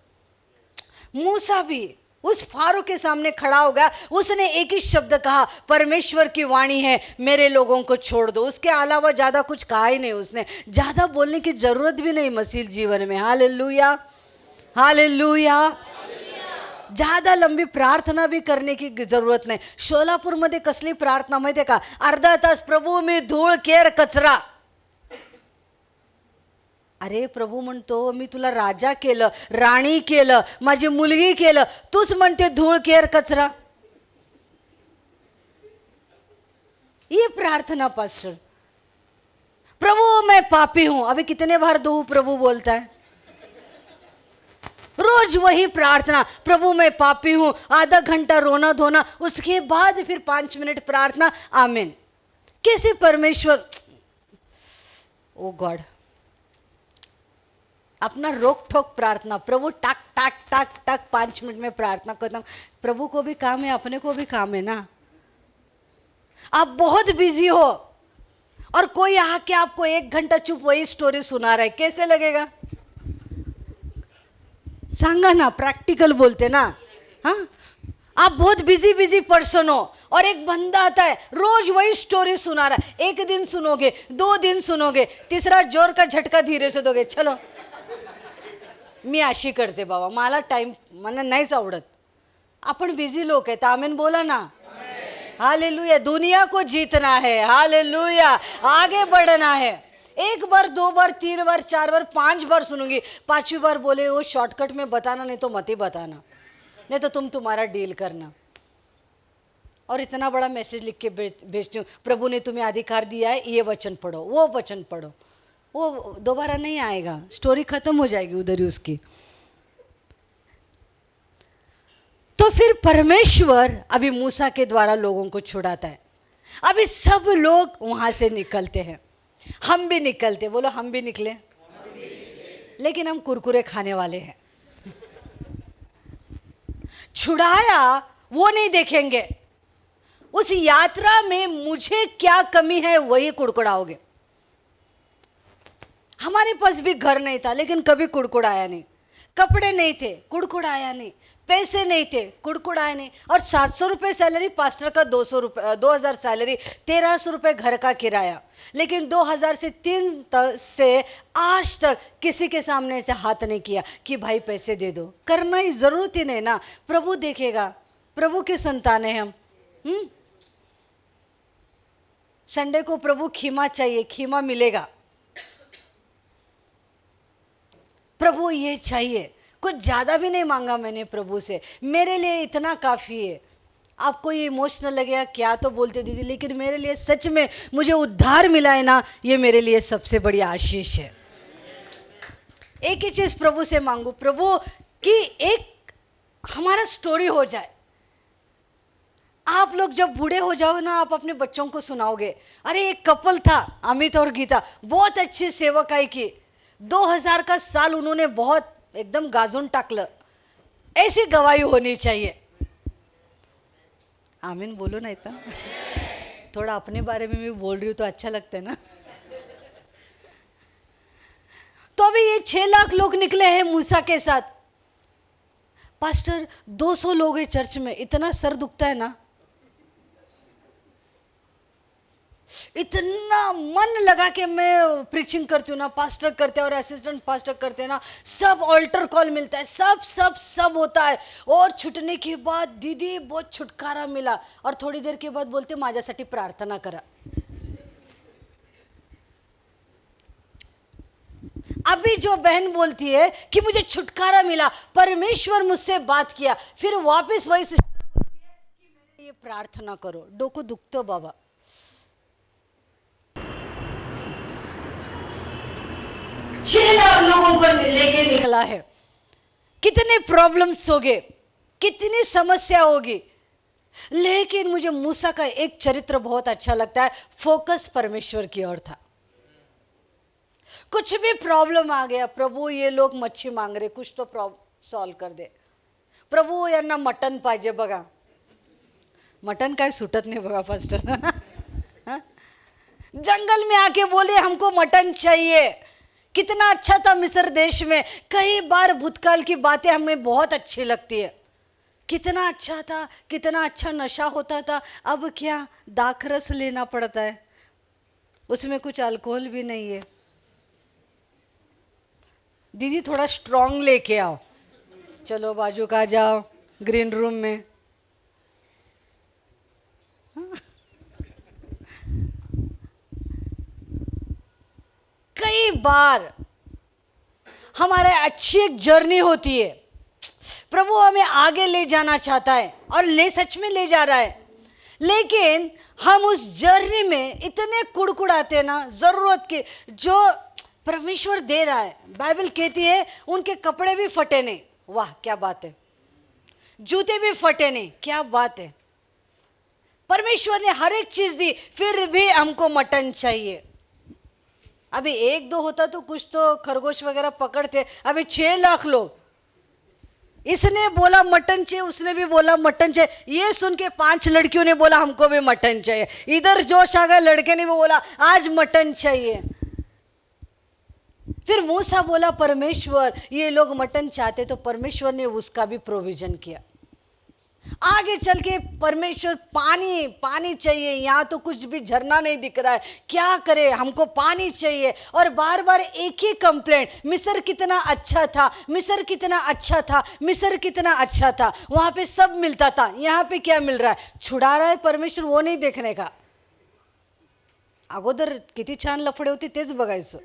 मूसा भी उस फारो के सामने खड़ा हो गया, उसने एक ही शब्द कहा, परमेश्वर की वाणी है मेरे लोगों को छोड़ दो। उसके अलावा ज़्यादा कुछ कहा ही नहीं उसने, ज़्यादा बोलने की ज़रूरत भी नहीं मसीह जीवन में। Hallelujah hallelujah. ज़्यादा लंबी प्रार्थना भी करने की ज़रूरत नाही। सोलापूरमध्ये कसली प्रार्थना माहिती आहे का, अर्धा तास प्रभू मी धूळ केर कचरा। अरे प्रभू म्हणतो मी तुला राजा केलं, राणी केलं, माझी मुलगी केलं, तूच म्हणते धूळ केर कचरा। ये प्रार्थना पास्टर, प्रभु प्रभु मैं पापी हूं। अभी कितने बार दो प्रभु बोलता है? रोज वही प्रार्थना, प्रभु मैं पापी हूं, आधा घंटा रोना धोना, उसके बाद फिर 5 मिनट प्रार्थना, आमीन। कैसे परमेश्वर, ओ गॉड, अपना रोक ठोक प्रार्थना, प्रभु टक टक टक टक 5 मिनट में प्रार्थना करता हूं। प्रभु को भी काम है, अपने को भी काम है ना। आप बहुत बिजी हो और कोई आके आपको 1 घंटा चुप वही स्टोरी सुना रहा है, कैसे लगेगा? सांगा ना, प्रैक्टिकल बोलते ना। हाँ, आप बहुत बिजी पर्सन हो और एक बंदा आता है रोज वही स्टोरी सुना रहा है। 1 दिन सुनोगे, 2 दिन सुनोगे, तीसरा जोर का झटका धीरे से दोगे, चलो मी अशी करते बाबा, मला टाइम, मला नाहीच आवडत। आपण बिझी लोक आहेत, आमेन बोला ना। हालेलुया, दुनिया को जीतना है, हालेलुया, आगे बढ़ना है। 1 बार, 2 बार, 3 बार, 4 बार, 5 बार सुनूंगी, 5वीं बार बोले वो शॉर्टकट में बताना, नहीं तो मत ही बताना, नहीं तो तुम्हारा डील करना। और इतना बड़ा मैसेज लिख के भेजती हूँ, प्रभु ने तुम्हें अधिकार दिया है, ये वचन पढ़ो, वो वचन पढ़ो, वो दोबारा नहीं आएगा, स्टोरी खत्म हो जाएगी उधर ही उसकी। तो फिर परमेश्वर अभी मूसा के द्वारा लोगों को छुड़ाता है। अभी सब लोग वहां से निकलते हैं, हम भी निकलते, बोलो हम भी निकले, लेकिन हम कुरकुरे खाने वाले हैं। छुड़ाया वो नहीं देखेंगे, उस यात्रा में मुझे क्या कमी है वही कुड़कुड़ाओगे। हमारे पास भी घर नहीं था लेकिन कभी कुड़कुड़ाया नहीं, कपड़े नहीं थे कुड़कुड़ाया नहीं, पैसे नहीं थे कुड़कुड़ाया नहीं। और 700 रुपये सैलरी पास्टर का, 2000 सैलरी, 1300 रुपये घर का किराया, लेकिन 2000 से 3 से आज तक किसी के सामने ऐसे हाथ नहीं किया कि भाई पैसे दे दो। करना ही ज़रूरत ही नहीं ना, प्रभु देखेगा, प्रभु के संतान हैं हम। संडे को प्रभु खीमा चाहिए, खीमा मिलेगा। प्रभु ये चाहिए, कुछ ज़्यादा भी नहीं मांगा मैंने प्रभु से, मेरे लिए इतना काफ़ी है। आपको ये इमोशनल लगेगा, क्या तो बोलते दीदी, लेकिन मेरे लिए सच में मुझे उद्धार मिला है ना, ये मेरे लिए सबसे बड़ी आशीष है। एक ही चीज़ प्रभु से मांगू, प्रभु कि एक हमारा स्टोरी हो जाए। आप लोग जब बूढ़े हो जाओ ना, आप अपने बच्चों को सुनाओगे, अरे एक कपल था अमित और गीता, बहुत अच्छी सेवकाई की, 2000 का साल उन्होंने बहुत एकदम गाजून टाकलं, ऐसी गवाही होनी चाहिए। आमीन बोलो ना, इतना थोड़ा अपने बारे में भी बोल रही हूँ तो अच्छा लगता है ना। तो अभी ये 6 लाख लोग निकले हैं मूसा के साथ। पास्टर 200 लोग हैं चर्च में, इतना सर दुखता है ना, इतना मन लगा के मैं प्रीचिंग करती हूँ ना, पास्टर करते हैं और असिस्टेंट पास्टर करते हैं ना, सब ऑल्टर कॉल मिलता है, सब होता है। और छुटने के बाद दीदी बहुत छुटकारा मिला, और थोड़ी देर के बाद बोलते माझ्यासाठी प्रार्थना करा। अभी जो बहन बोलती है कि मुझे छुटकारा मिला, परमेश्वर मुझसे बात किया, फिर वापस वही सिस्टर बोलती है कि मेरे लिए प्रार्थना करो। डोको दुखतो बाबा। लोगों को लेके निकला है, कितने प्रॉब्लम्स होंगे, कितनी समस्या होगी, लेकिन मुझे मूसा का एक चरित्र बहुत अच्छा लगता है, फोकस परमेश्वर की ओर था। कुछ भी प्रॉब्लम आ गया, प्रभु ये लोग मच्छी मांग रहे, कुछ तो सॉल्व कर दे। प्रभु यांना मटन पाहिजे बघा, मटन काय सुटत नाही बघा फास्टर। जंगल में आके बोले हमको मटन चाहिए। कितना अच्छा था मिस्र देश में, कई बार भूतकाल की बातें हमें बहुत अच्छी लगती है, कितना अच्छा था, कितना अच्छा नशा होता था। अब क्या दाखरस लेना पड़ता है, उसमें कुछ अल्कोहल भी नहीं है। दीदी थोड़ा स्ट्रॉन्ग लेके आओ, चलो बाजू का जाओ ग्रीन रूम में। कई बार हमारे अच्छी एक जर्नी होती है, प्रभु हमें आगे ले जाना चाहता है और ले सच में ले जा रहा है, लेकिन हम उस जर्नी में इतने कुड़कुड़ाते ना, जरूरत की जो परमेश्वर दे रहा है, बाइबल कहती है उनके कपड़े भी फटे नहीं, वाह क्या बात है, जूते भी फटे नहीं, क्या बात है, परमेश्वर ने हर एक चीज दी, फिर भी हमको मटन चाहिए। अभी 1-2 होता तो कुछ तो खरगोश वगैरह पकड़ते, अभी 6 लाख लोग, इसने बोला मटन चाहिए, उसने भी बोला मटन चाहिए, ये सुन के 5 लड़कियों ने बोला हमको भी मटन चाहिए, इधर जोश आ गया, लड़के ने भी बोला आज मटन चाहिए। फिर मूसा बोला परमेश्वर ये लोग मटन चाहते, तो परमेश्वर ने उसका भी प्रोविजन किया। आगे चल के परमेश्वर पानी पानी चाहिए, यहाँ तो कुछ भी झरना नहीं दिख रहा है, क्या करे, हमको पानी चाहिए। और बार बार एक ही कंप्लेंट, मिस्र कितना अच्छा था, मिस्र कितना अच्छा था, मिस्र कितना अच्छा था, वहाँ पे सब मिलता था, यहाँ पे क्या मिल रहा है, छुड़ा रहा है परमेश्वर, वो नहीं देखने का। अगोदर किती छान लफडे होते तेच बघायचं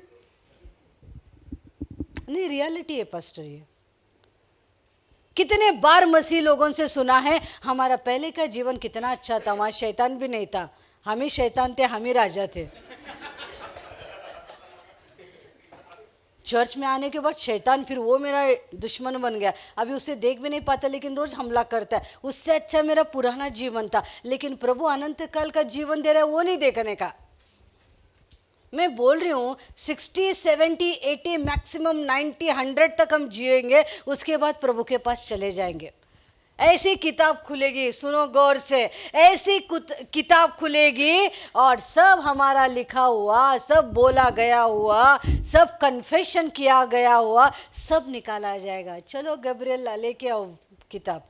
नहीं, रियलिटी है पास्टर। ये कितने बार मसीह लोगों से सुना है हमारा पहले का जीवन कितना अच्छा था, वहां शैतान भी नहीं था, हम ही शैतान थे, हम ही राजा थे। चर्च में आने के बाद शैतान फिर वो मेरा दुश्मन बन गया, अभी उसे देख भी नहीं पाता लेकिन रोज हमला करता है, उससे अच्छा मेरा पुराना जीवन था। लेकिन प्रभु अनंत काल का जीवन दे रहा है, वो नहीं देखने का। मैं बोल रही हूँ 60, 70, 80, मैक्सिमम 90, 100 तक हम जिएंगे, उसके बाद प्रभु के पास चले जाएंगे। ऐसी किताब खुलेगी, सुनो गौर से, ऐसी किताब खुलेगी और सब हमारा लिखा हुआ, सब बोला गया हुआ, सब कन्फेशन किया गया हुआ, सब निकाला जाएगा। चलो गब्रियल लेके आओ किताब,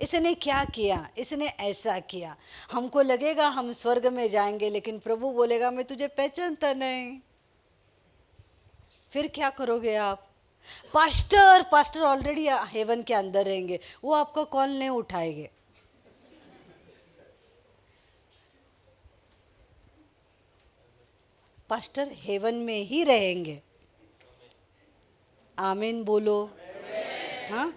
इसने क्या किया, इसने ऐसा किया। हमको लगेगा हम स्वर्ग में जाएंगे, लेकिन प्रभु बोलेगा मैं तुझे पहचानता नहीं। फिर क्या करोगे आप? पास्टर ऑलरेडी हेवन के अंदर रहेंगे, वो आपका कॉल नहीं उठाएंगे। पास्टर हेवन में ही रहेंगे। आमीन बोलो। हाँ,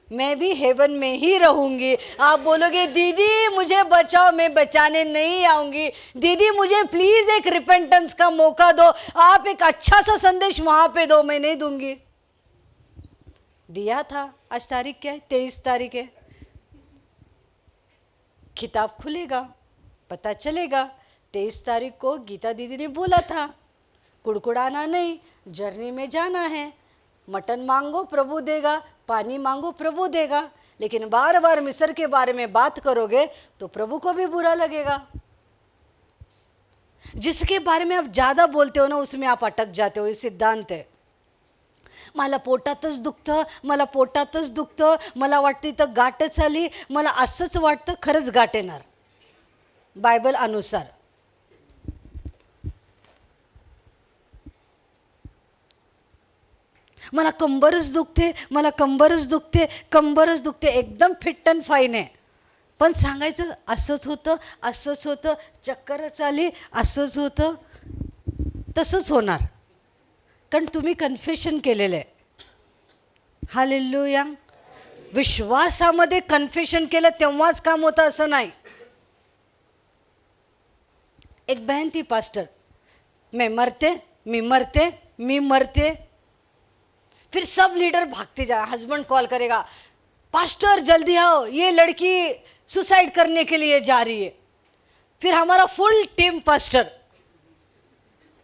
मैं भी हेवन में ही रहूंगी। आप बोलोगे दीदी मुझे बचाओ, मैं बचाने नहीं आऊंगी। दीदी मुझे प्लीज एक रिपेंटेंस का मौका दो, आप एक अच्छा सा संदेश वहां पे दो, मैं नहीं दूंगी। दिया था, आज तारीख क्या है? 23 तारीख है। किताब खुलेगा, पता चलेगा 23 तारीख को गीता दीदी ने बोला था कुड़कुड़ाना नहीं, जर्नी में जाना है, मटन मांगो प्रभु देगा, पानी मांगो प्रभु देगा। लेकिन बार बार मिस्र के बारे में बात करोगे तो प्रभु को भी बुरा लगेगा। जिसके बारे में आप ज्यादा बोलते हो ना, उसमें आप अटक जाते हो। ये सिद्धांत है। मला पोटातच दुखतं, मला पोटातच दुखतं, मला वाटतं इथं गाठच आली, मला असंच वाटतं, खरंच गाठ येणार बायबल अनुसार। मला कंबरच दुखते, मला कंबरच दुखते, कंबरच दुखते, एकदम फिट अँड फाईन आहे, पण सांगायचं असंच होतं, असंच होतं, चक्करच आली, असंच होतं, तसंच होणार, कारण तुम्ही कन्फेशन केलेलं आहे। हालेलुया। विश्वासामध्ये कन्फेशन केलं तेव्हाच काम होतं असं नाही। एक बहन थी पास्टर, मैं मरते, मी मरते, मी मरते। फिर सब लीडर भागते जा, हस्बैंड कॉल करेगा, पास्टर जल्दी आओ, ये लड़की सुसाइड करने के लिए जा रही है। फिर हमारा फुल टीम पास्टर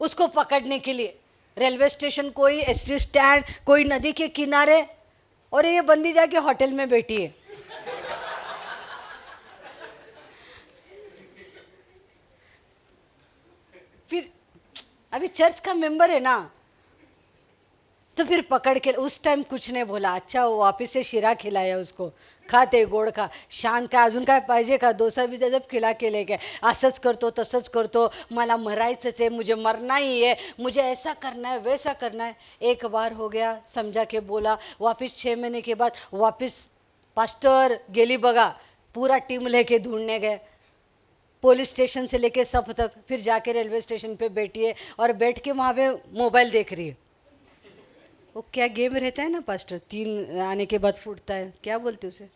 उसको पकड़ने के लिए, रेलवे स्टेशन, कोई एसटी स्टैंड, कोई नदी के किनारे, और ये बंदी जाके होटल में बैठी है। फिर अभी चर्च का मेंबर है ना, तो फिर पकड़ के, उस टाइम कुछ नहीं बोला, अच्छा वो वापिस से शिरा खिलाया उसको, खाते गोड खा, शांत का, अजून काय पाहिजे का, डोसा बिसा जब खिला के ले गए, असंच करतो तसंच करतो, मला मरायचंच है, मुझे मरना ही है, मुझे ऐसा करना है वैसा करना है। एक बार हो गया, समझा के बोला, वापस 6 महीने के बाद वापस पास्टर गेली बगा, पूरा टीम लेके ढूंढने गए, पुलिस स्टेशन से लेके सब तक। फिर जाके रेलवे स्टेशन पे बैठी है और बैठ के वहाँ पे मोबाइल देख रही है। वो क्या गेम रहता है ना पास्टर, 3 आने के बाद फूटता है, क्या बोलते उसे,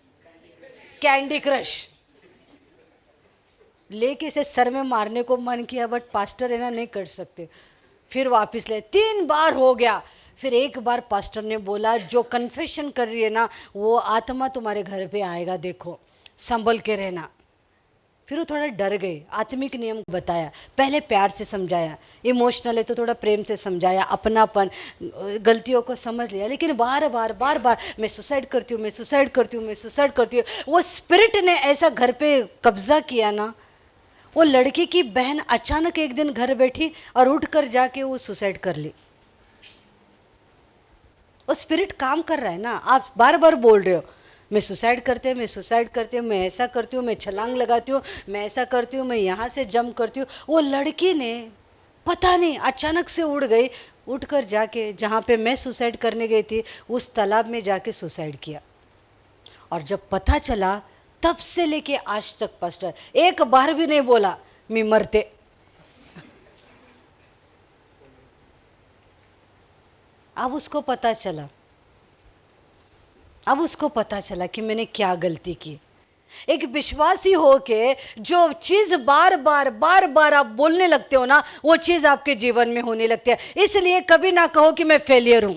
कैंडी क्रश। लेके इसे सर में मारने को मन किया, बट पास्टर है ना, नहीं कर सकते। फिर वापस ले, 3 बार हो गया। फिर एक बार पास्टर ने बोला, जो कन्फेशन कर रही है ना, वो आत्मा तुम्हारे घर पे आएगा, देखो संभल के रहना। फिर वो थोड़ा डर गई, आत्मिक नियम बताया, पहले प्यार से समझाया, इमोशनल है तो थोड़ा प्रेम से समझाया, अपनापन, गलतियों को समझ लिया। लेकिन बार बार मैं सुसाइड करती हूँ, मैं सुसाइड करती हूँ, मैं सुसाइड करती हूँ। वो स्पिरिट ने ऐसा घर पे कब्जा किया ना, वो लड़की की बहन अचानक एक दिन घर बैठी और उठ कर जाके वो सुसाइड कर ली। वो स्पिरिट काम कर रहा है ना। आप बार बार बोल रहे हो, मैं सुसाइड करती हूँ, मैं सुसाइड करती हूँ, मैं ऐसा करती हूँ, मैं छलांग लगाती हूँ, मैं ऐसा करती हूँ, मैं यहाँ से जंप करती हूँ। वो लड़की ने पता नहीं अचानक से उड़ गई, उठ कर जाके जहाँ पे मैं सुसाइड करने गई थी उस तालाब में जाके सुसाइड किया। और जब पता चला, तब से लेके आज तक पास्टर एक बार भी नहीं बोला मैं मरते। अब उसको पता चला, अब उसको पता चला कि मैंने क्या गलती की। एक विश्वासी हो के जो चीज बार बार आप बोलने लगते हो ना, वो चीज आपके जीवन में होने लगती है। इसलिए कभी ना कहो कि मैं फेलियर हूं,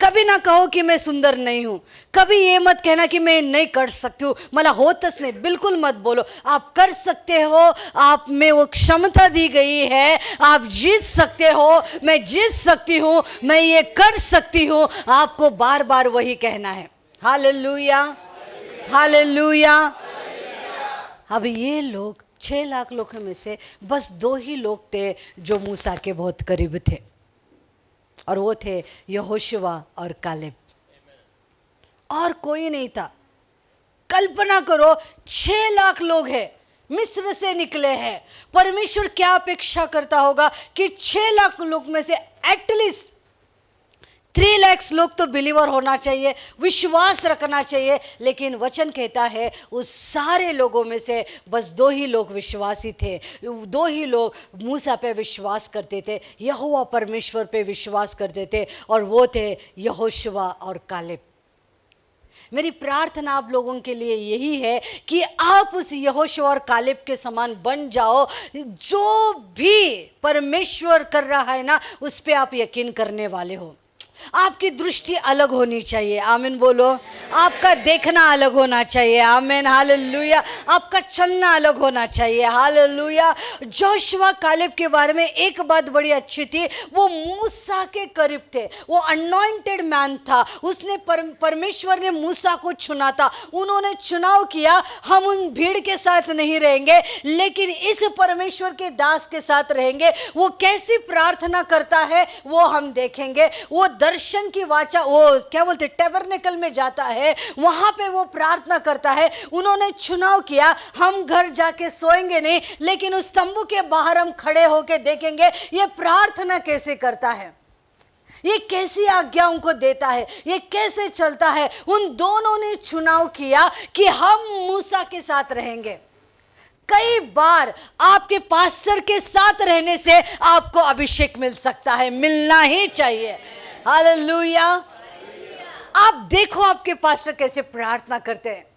कभी ना कहो कि मैं सुंदर नहीं हूं, कभी ये मत कहना कि मैं नहीं कर सकती हूँ, मला होतच नहीं, बिल्कुल मत बोलो। आप कर सकते हो, आप में वो क्षमता दी गई है, आप जीत सकते हो, मैं जीत सकती हूँ, मैं ये कर सकती हूँ। आपको बार बार वही कहना है। Hallelujah, hallelujah. अब ये लोग 6 लाख लोगों में से बस 2 ही लोग थे जो मूसा के बहुत करीब थे, और वो थे यहोशुआ और कालेब, और कोई नहीं था। कल्पना करो, 6 लाख लोग हैं, मिस्र से निकले हैं। परमेश्वर क्या अपेक्षा करता होगा कि 6 लाख लोग में से एटलीस्ट 3 लाख लोग तो बिलीवर होना चाहिए, विश्वास रखना चाहिए। लेकिन वचन कहता है उस सारे लोगों में से बस 2 ही लोग विश्वासी थे, 2 ही लोग मूसा पे विश्वास करते थे, यहोवा परमेश्वर पे विश्वास करते थे, और वो थे यहोशुआ और कालेब। मेरी प्रार्थना आप लोगों के लिए यही है कि आप उस यहोशुआ और कालेब के समान बन जाओ। जो भी परमेश्वर कर रहा है ना, उस पे आप यकीन करने वाले हो। आपकी दृष्टि अलग होनी चाहिए, आमीन बोलो। आपका देखना अलग होना चाहिए, आमीन, हालेलुया। आपका चलना अलग होना चाहिए, हालेलुया। जोशुआ कालेब के बारे में एक बात बड़ी अच्छी थी, वो मूसा के करीब थे, वो अनॉइंटेड मैन था। उसने परमेश्वर ने मूसा को चुना था, उन्होंने चुनाव किया, हम उन भीड़ के साथ नहीं रहेंगे लेकिन इस परमेश्वर के दास के साथ रहेंगे। वो कैसी प्रार्थना करता है वो हम देखेंगे। वो दर्शन की वाचा, वो क्या बोलते, टैबरनेकल में जाता है, वहां पे वो प्रार्थना करता है। उन्होंने चुनाव किया, हम घर जाके सोएंगे नहीं, लेकिन उस तंबू के बाहर हम खड़े होके देखेंगे ये प्रार्थना कैसे करता है, ये कैसी आज्ञाओं को देता है, ये कैसे चलता है। उन दोनों ने चुनाव किया कि हम मूसा के साथ रहेंगे। कई बार आपके पास्टर के साथ रहने से आपको अभिषेक मिल सकता है, मिलना ही चाहिए, हालेलुया। आप देखो आपके पास्टर कैसे प्रार्थना करते हैं।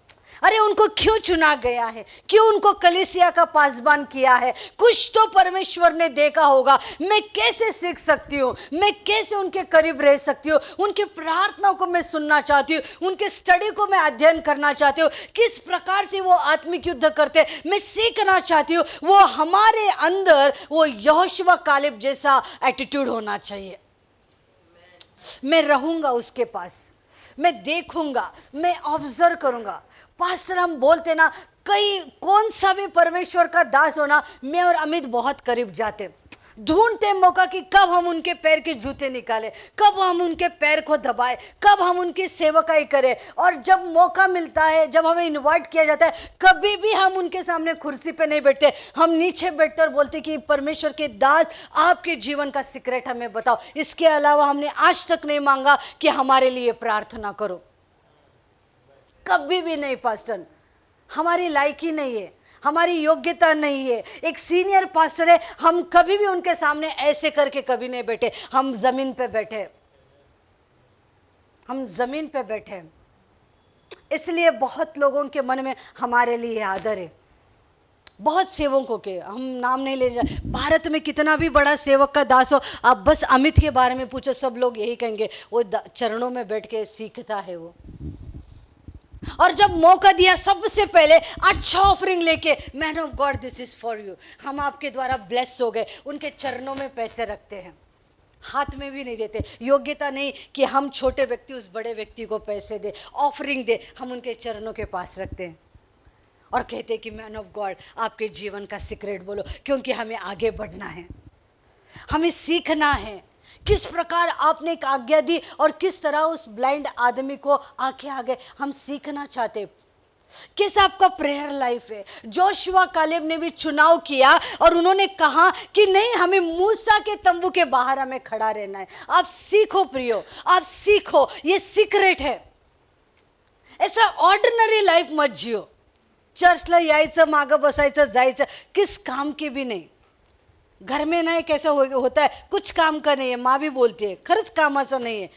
अरे उनको क्यों चुना गया है, क्यों उनको कलीसिया का पासबान किया है, कुछ तो परमेश्वर ने देखा होगा। मैं कैसे सीख सकती हूँ, मैं कैसे उनके करीब रह सकती हूँ, उनकी प्रार्थनाओं को मैं सुनना चाहती हूँ, उनके स्टडी को मैं अध्ययन करना चाहती हूँ, किस प्रकार से वो आत्मिक युद्ध करते मैं सीखना चाहती हूँ। वो हमारे अंदर वो यहोशुआ कालेब जैसा एटीट्यूड होना चाहिए। मैं रहूंगा उसके पास, मैं देखूंगा, मैं ऑब्जर्व करूंगा। पास्टर हम बोलते ना, कौन सा भी परमेश्वर का दास होना, मैं और अमित बहुत करीब जाते, ढूंढते मौका कि कब हम उनके पैर के जूते निकालें, कब हम उनके पैर को दबाएं, कब हम उनकी सेवकाई करें। और जब मौका मिलता है, जब हमें इनवाइट किया जाता है, कभी भी हम उनके सामने कुर्सी पे नहीं बैठते, हम नीचे बैठते और बोलते कि परमेश्वर के दास आपके जीवन का सीक्रेट हमें बताओ। इसके अलावा हमने आज तक नहीं मांगा कि हमारे लिए प्रार्थना करो, कभी भी नहीं। पास्टर हमारी लायकी नहीं है, हमारी योग्यता नहीं है। एक सीनियर पास्टर है, हम कभी भी उनके सामने ऐसे करके कभी नहीं बैठे, हम जमीन पे बैठे, हम जमीन पे बैठे। इसलिए बहुत लोगों के मन में हमारे लिए आदर है, बहुत सेवकों के, हम नाम नहीं ले रहे, भारत में कितना भी बड़ा सेवक का दास हो, आप बस अमित के बारे में पूछो, सब लोग यही कहेंगे वो चरणों में बैठ के सीखता है वो। और जब मौका दिया सबसे पहले अच्छा ऑफरिंग लेके, man of God this is for you, हम आपके द्वारा ब्लेस हो गए, उनके चरणों में पैसे रखते हैं, हाथ में भी नहीं देते। योग्यता नहीं कि हम छोटे व्यक्ति उस बड़े व्यक्ति को पैसे दे, ऑफरिंग दे, हम उनके चरणों के पास रखते हैं और कहते हैं कि मैन ऑफ गॉड आपके जीवन का सीक्रेट बोलो, क्योंकि हमें आगे बढ़ना है, हमें सीखना है किस प्रकार आपने एक आज्ञा दी और किस तरह उस ब्लाइंड आदमी को आंखें आ गए, हम सीखना चाहते। कैसा आपका प्रेयर लाइफ है? जोशुआ कालेब ने भी चुनाव किया और उन्होंने कहा कि नहीं, हमें मूसा के तंबू के बाहर हमें खड़ा रहना है। आप सीखो प्रियो, आप सीखो, ये सीक्रेट है। ऐसा ऑर्डिनरी लाईफ मत जियो, चर्चला यायचं, मागं बसायचं, जायचं, किस काम के भी नहीं। घर में ना एक ऐसा होता है, कुछ काम का नहीं है, माँ भी बोलती है खरंच कामाचं नहीं है।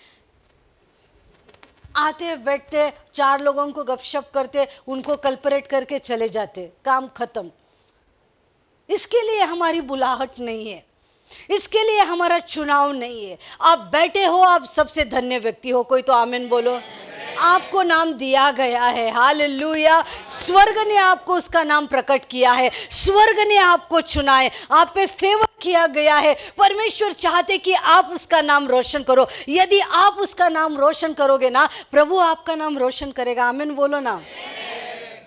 आते बैठते, चार लोगों को गपशप करते, उनको कल्परेट करके चले जाते, काम खत्म। इसके लिए हमारी बुलाहट नहीं है, इसके लिए हमारा चुनाव नहीं है। आप बैठे हो, आप सबसे धन्य व्यक्ति हो। कोई तो आमीन बोलो। आपको नाम दिया गया है, हालेलुया। स्वर्ग ने आपको उसका नाम प्रकट किया है, स्वर्ग ने आपको चुना है, आप पे फेवर किया गया है। परमेश्वर चाहते कि आप उसका नाम रोशन करो। यदि आप उसका नाम रोशन करोगे ना, प्रभु आपका नाम रोशन करेगा। आमीन बोलो ना,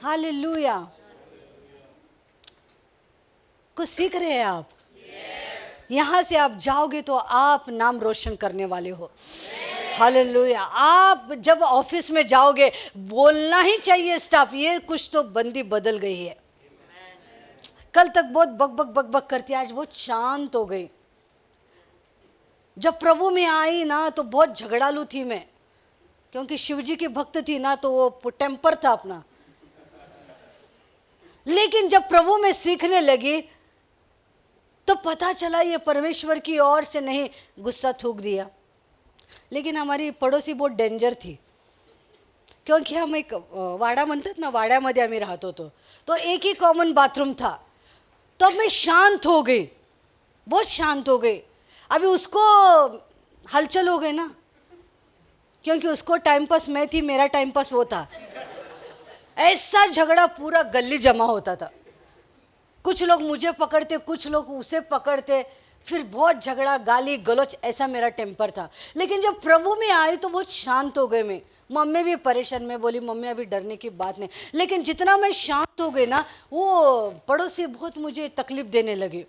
हालेलुया। कुछ सीख रहे हैं आप? यहां से आप जाओगे तो आप नाम रोशन करने वाले हो। हालेलुया। आप जब ऑफिस में जाओगे, बोलना ही चाहिए स्टाफ, ये कुछ तो बंदी बदल गई है। कल तक बहुत बक बक बक बक करती, आज बहुत शांत हो गई। जब प्रभु में आई ना तो बहुत झगड़ालू थी मैं, क्योंकि शिवजी की भक्त थी ना, तो वो टेम्पर था अपना। लेकिन जब प्रभु में सीखने लगी तो पता चला ये परमेश्वर की ओर से नहीं, गुस्सा थूक दिया। लेकिन हमारी पड़ोसी बहुत डेंजर थी, क्योंकि हम एक वाडा म्हणतात ना, वाड्यामध्ये आम्ही राहत होतो, तो एक ही कॉमन बाथरूम था। तो मैं शांत हो गई, बहुत शांत हो गई। अभी उसको हलचल हो गई ना, क्योंकि उसको टाइम पास मैं थी, मेरा टाइम पास वो था। ऐसा झगड़ा पूरा गली जमा होता था, कुछ लोग मुझे पकड़ते, कुछ लोग उसे पकड़ते, फिर बहुत झगड़ा, गाली गलौच, ऐसा मेरा टेम्पर था। लेकिन जब प्रभु में आई तो बहुत शांत हो गए मैं। मम्मी भी परेशान, मैं बोली मम्मी अभी डरने की बात नहीं। लेकिन जितना मैं शांत हो गई ना, वो पड़ोसी बहुत मुझे तकलीफ देने लगे।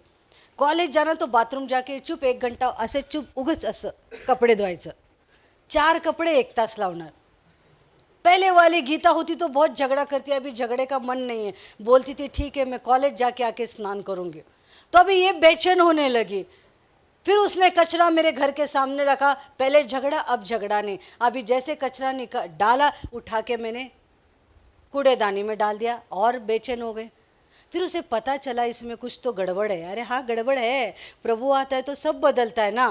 कॉलेज जाना तो बाथरूम जाके चुप 1 घंटा असे चुप, उगच असं कपडे धुवायचं, 4 कपडे 1 तास लावणार। पहले वाली गीता होती तो बहुत झगड़ा करती, अभी झगड़े का मन नहीं है। बोलती थी ठीक है मैं कॉलेज जाके आके स्नान करूँगी। तो अभी ये बेचैन होने लगी। फिर उसने कचरा मेरे घर के सामने रखा, पहले झगड़ा अब झगड़ा नहीं। अभी जैसे कचरा डाला, उठा के मैंने कूड़ेदानी में डाल दिया और बेचैन हो गए। फिर उसे पता चला इसमें कुछ तो गड़बड़ है। अरे हाँ गड़बड़ है, प्रभु आता है तो सब बदलता है ना।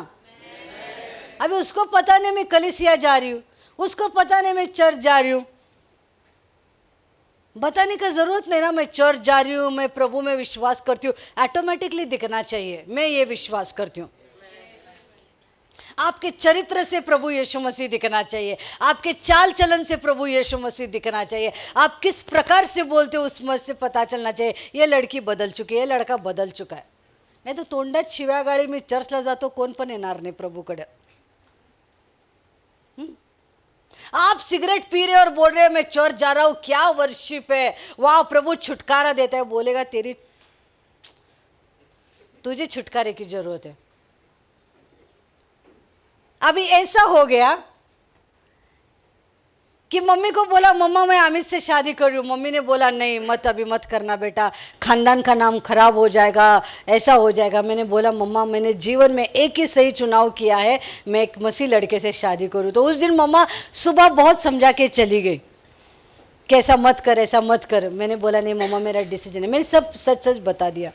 अभी उसको पता नहीं मैं कलीसिया जा रही हूँ, उसको पता नहीं मैं चर्च जा रही हूँ। बताने का जरूरत नहीं ना, मैं चर्च जा रही हूँ, मैं प्रभु में विश्वास करती हूँ, ऑटोमेटिकली दिखना चाहिए मैं ये विश्वास करती हूँ। आपके चरित्र से प्रभु यीशु मसीह दिखना चाहिए, आपके चाल चलन से प्रभु यीशु मसीह दिखना चाहिए, आप किस प्रकार से बोलते हो उसमें से पता चलना चाहिए। ये लड़की बदल चुकी है, ये लड़का बदल चुका है। नाही तो तोंडात शिव्या गाळी मी चर्चला जातो, कोण पण येणार नाही प्रभूकडे। आप सिगरेट पी रहे और बोल रहे मैं चर्च जा रहा हूं, क्या वर्शिप है, वाह प्रभु छुटकारा देता है। बोलेगा तुझे छुटकारे की जरूरत है। अभी ऐसा हो गया कि मम्मी को बोला मम्मा मैं अमित से शादी कर रही हूँ। मम्मी ने बोला नहीं मत, अभी मत करना बेटा, खानदान का नाम खराब हो जाएगा, ऐसा हो जाएगा। मैंने बोला मम्मा मैंने जीवन में एक ही सही चुनाव किया है, मैं एक मसीह लड़के से शादी करूँ। तो उस दिन मम्मा सुबह बहुत समझा के चली गई कि ऐसा मत कर, ऐसा मत कर। मैंने बोला नहीं मम्मा मेरा डिसीजन है। मैंने सब सच सच बता दिया।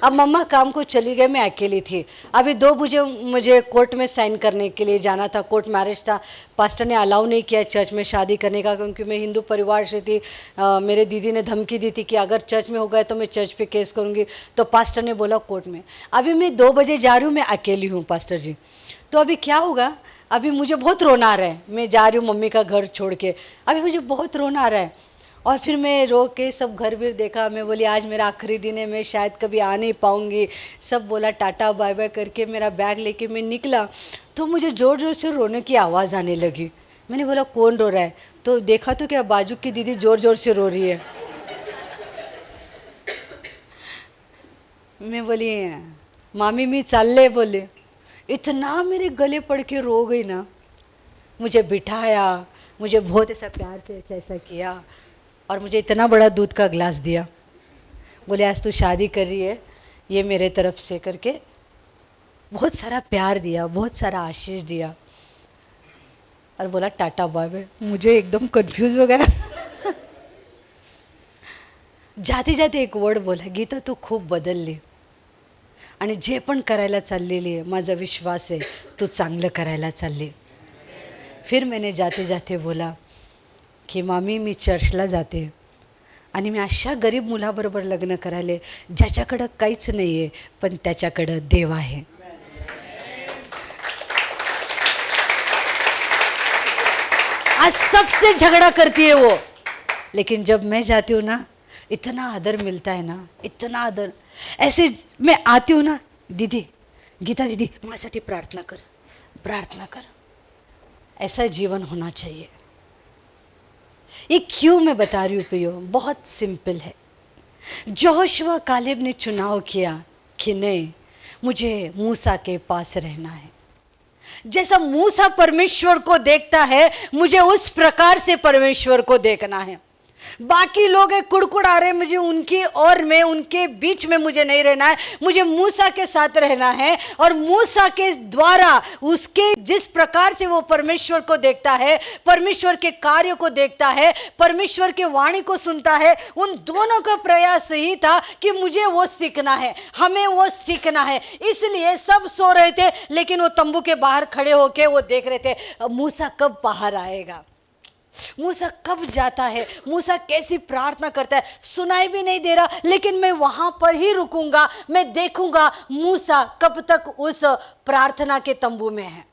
अब मम्मा काम को चली गई, मैं अकेली थी। अभी 2 बजे मुझे कोर्ट में साइन करने के लिए जाना था, कोर्ट मैरिज था। पास्टर ने अलाउ नहीं किया चर्च में शादी करने का, क्योंकि मैं हिंदू परिवार से थी। मेरे दीदी ने धमकी दी थी कि अगर चर्च में हो गए तो मैं चर्च पे केस करूँगी, तो पास्टर ने बोला कोर्ट में। अभी मैं 2 बजे जा रही हूँ, मैं अकेली हूँ पास्टर जी। तो अभी क्या होगा, अभी मुझे बहुत रोना आ रहा है। मैं जा रही हूँ मम्मी का घर छोड़ के, अभी मुझे बहुत रोना आ रहा है। और फिर मैं रो के सब घर भी देखा। मैं बोली आज मेरा आखिरी दिन है, मैं शायद कभी आ नहीं पाऊँगी। सब बोला टाटा बाय बाय करके मेरा बैग लेके मैं निकला, तो मुझे ज़ोर ज़ोर से रोने की आवाज़ आने लगी। मैंने बोला कौन रो रहा है, तो देखा तो क्या बाजू की दीदी ज़ोर ज़ोर से रो रही है। मैं बोली मामी मी चाले, बोले। इतना मेरे गले पड़ के रो गई ना। मुझे बिठाया, मुझे बहुत ऐसा प्यार से ऐसा ऐसा किया, और मुझे इतना बड़ा दूध का गिलास दिया। बोले आज तू शादी कर रही है, ये मेरे तरफ से करके बहुत सारा प्यार दिया, बहुत सारा आशीष दिया, और बोला टाटा बाय बाय। मुझे एकदम कंफ्यूज हो गया। जाते जाते एक वर्ड बोला, गीता तू खूप बदलली, आणि जे पण करायला चाललेली आहे माझा विश्वास आहे तू चांगलं करायला चालली। फिर मैंने जाते जाते बोला की मामी मी चर्चला जाते, आणि मी अशा गरीब मुलाबरोबर लग्न करायले ज्याच्याकडं काहीच नाही आहे, पण त्याच्याकडं देव आहे। आज सबसे झगड़ा करती है वो, लेकिन जब मैं जाती हूँ ना इतना आदर मिलता है ना, इतना आदर। ऐसे मैं आती हूँ ना, दीदी गीता दीदी माझ्यासाठी प्रार्थना कर, प्रार्थना कर। ऐसा जीवन होना चाहिए। ये क्यों मैं बता रही हूँ प्रियो, बहुत सिंपल है। यहोशुआ कालेब ने चुनाव किया कि नहीं मुझे मूसा के पास रहना है। जैसा मूसा परमेश्वर को देखता है मुझे उस प्रकार से परमेश्वर को देखना है। बाकी लोग है कुड़कुड़ा रहे, मुझे उनकी और मैं उनके बीच में मुझे नहीं रहना है, मुझे मूसा के साथ रहना है। और मूसा के द्वारा उसके जिस प्रकार से वो परमेश्वर को देखता है, परमेश्वर के कार्य को देखता है, परमेश्वर के वाणी को सुनता है, उन दोनों का प्रयास यही था कि मुझे वो सीखना है, हमें वो सीखना है। इसलिए सब सो रहे थे, लेकिन वो तंबू के बाहर खड़े होके वो देख रहे थे मूसा कब बाहर आएगा, मूसा कब जाता है, मूसा कैसी प्रार्थना करता है। सुनाई भी नहीं दे रहा, लेकिन मैं वहां पर ही रुकूंगा, मैं देखूंगा मूसा कब तक उस प्रार्थना के तंबू में है।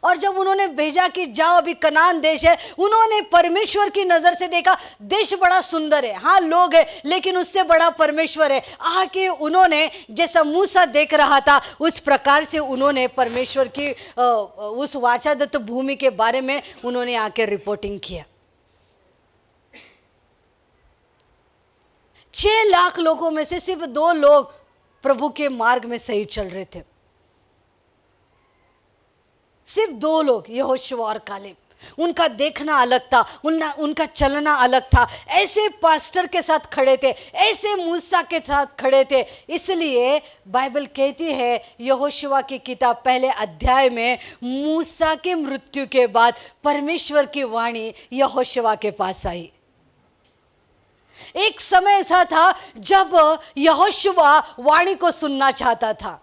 और जब उन्होंने भेजा कि जाओ अभी कनान देश है, उन्होंने परमेश्वर की नजर से देखा देश बड़ा सुंदर है, हाँ लोग है, लेकिन उससे बड़ा परमेश्वर है। आके उन्होंने जैसा मूसा देख रहा था उस प्रकार से उन्होंने परमेश्वर की उस वाचादत्त भूमि के बारे में उन्होंने आके रिपोर्टिंग किया। 6 लाख लोगों में से सिर्फ 2 लोग प्रभु के मार्ग में सही चल रहे थे, सिर्फ 2 लोग, यहोशुआ और कालेब। उनका देखना अलग था, उनका चलना अलग था। ऐसे पास्टर के साथ खड़े थे, ऐसे मूसा के साथ खड़े थे। इसलिए बाइबल कहती है यहोशुआ की किताब पहले अध्याय में, मूसा के मृत्यु के बाद परमेश्वर की वाणी यहोशुआ के पास आई। एक समय ऐसा था जब यहोशुआ वाणी को सुनना चाहता था।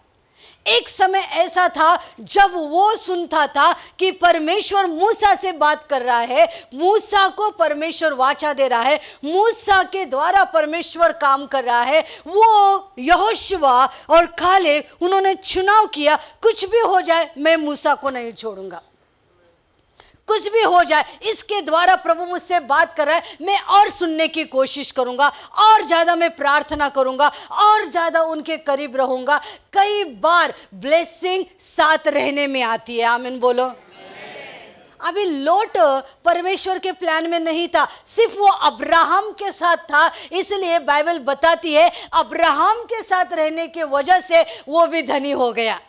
एक समय ऐसा था जब वो सुनता था कि परमेश्वर मूसा से बात कर रहा है, मूसा को परमेश्वर वाचा दे रहा है, मूसा के द्वारा परमेश्वर काम कर रहा है। वो यहोशुआ और कालेब उन्होंने चुनाव किया, कुछ भी हो जाए मैं मूसा को नहीं छोड़ूंगा, कुछ भी हो जाए इसके द्वारा प्रभु मुझसे बात कर रहा है, मैं और सुनने की कोशिश करूंगा, और ज्यादा मैं प्रार्थना करूंगा, और ज्यादा उनके करीब रहूंगा। कई बार ब्लेसिंग साथ रहने में आती है, आमीन बोलो। अभी लोट परमेश्वर के प्लान में नहीं था, सिर्फ वो अब्राहम के साथ था। इसलिए बाइबल बताती है अब्राहम के साथ रहने के वजह से वो भी धनी हो गया।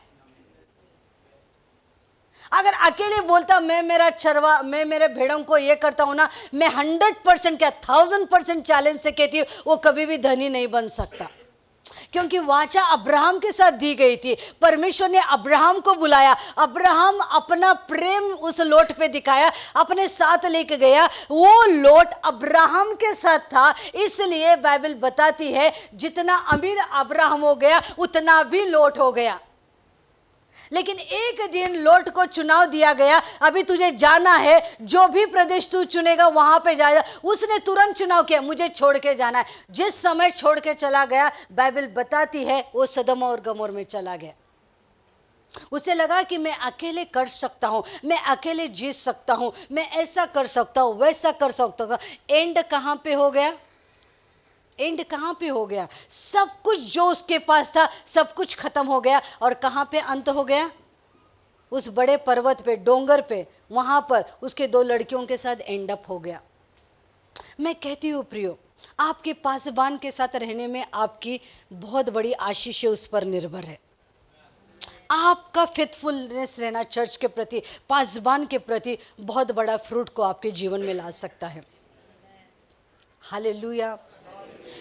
अगर अकेले बोलता मैं मेरे भेड़ों को ये करता हूं ना, मैं 100% क्या 1000% चैलेंज से कहती हूँ वो कभी भी धनी नहीं बन सकता। क्योंकि वाचा अब्राहम के साथ दी गई थी। परमेश्वर ने अब्राहम को बुलाया, अब्राहम अपना प्रेम उस लोट पे दिखाया, अपने साथ लेके गया। वो लोट अब्राहम के साथ था, इसलिए बाइबल बताती है जितना अमीर अब्राहम हो गया उतना भी लोट हो गया। लेकिन एक दिन लोट को चुनाव दिया गया, अभी तुझे जाना है, जो भी प्रदेश तू चुनेगा वहां पे जाएगा। उसने तुरंत चुनाव किया, मुझे छोड़ के जाना है। जिस समय छोड़ के चला गया, बाइबल बताती है वो सदम और गमोर में चला गया। उसे लगा कि मैं अकेले कर सकता हूं, मैं अकेले जीत सकता हूं, मैं ऐसा कर सकता हूं, वैसा कर सकता हूं। एंड कहां पे हो गया? एंड कहाँ पे हो गया? सब कुछ जो उसके पास था सब कुछ खत्म हो गया। और कहाँ पे अंत हो गया? उस बड़े पर्वत पे, डोंगर पे, वहां पर उसके 2 लड़कियों के साथ एंड अप हो गया। मैं कहती हूँ प्रियो, आपके पासबान के साथ रहने में आपकी बहुत बड़ी आशीष उस पर निर्भर है। आपका फेथफुलनेस रहना चर्च के प्रति, पासबान के प्रति बहुत बड़ा फ्रूट को आपके जीवन में ला सकता है। हालेलुया।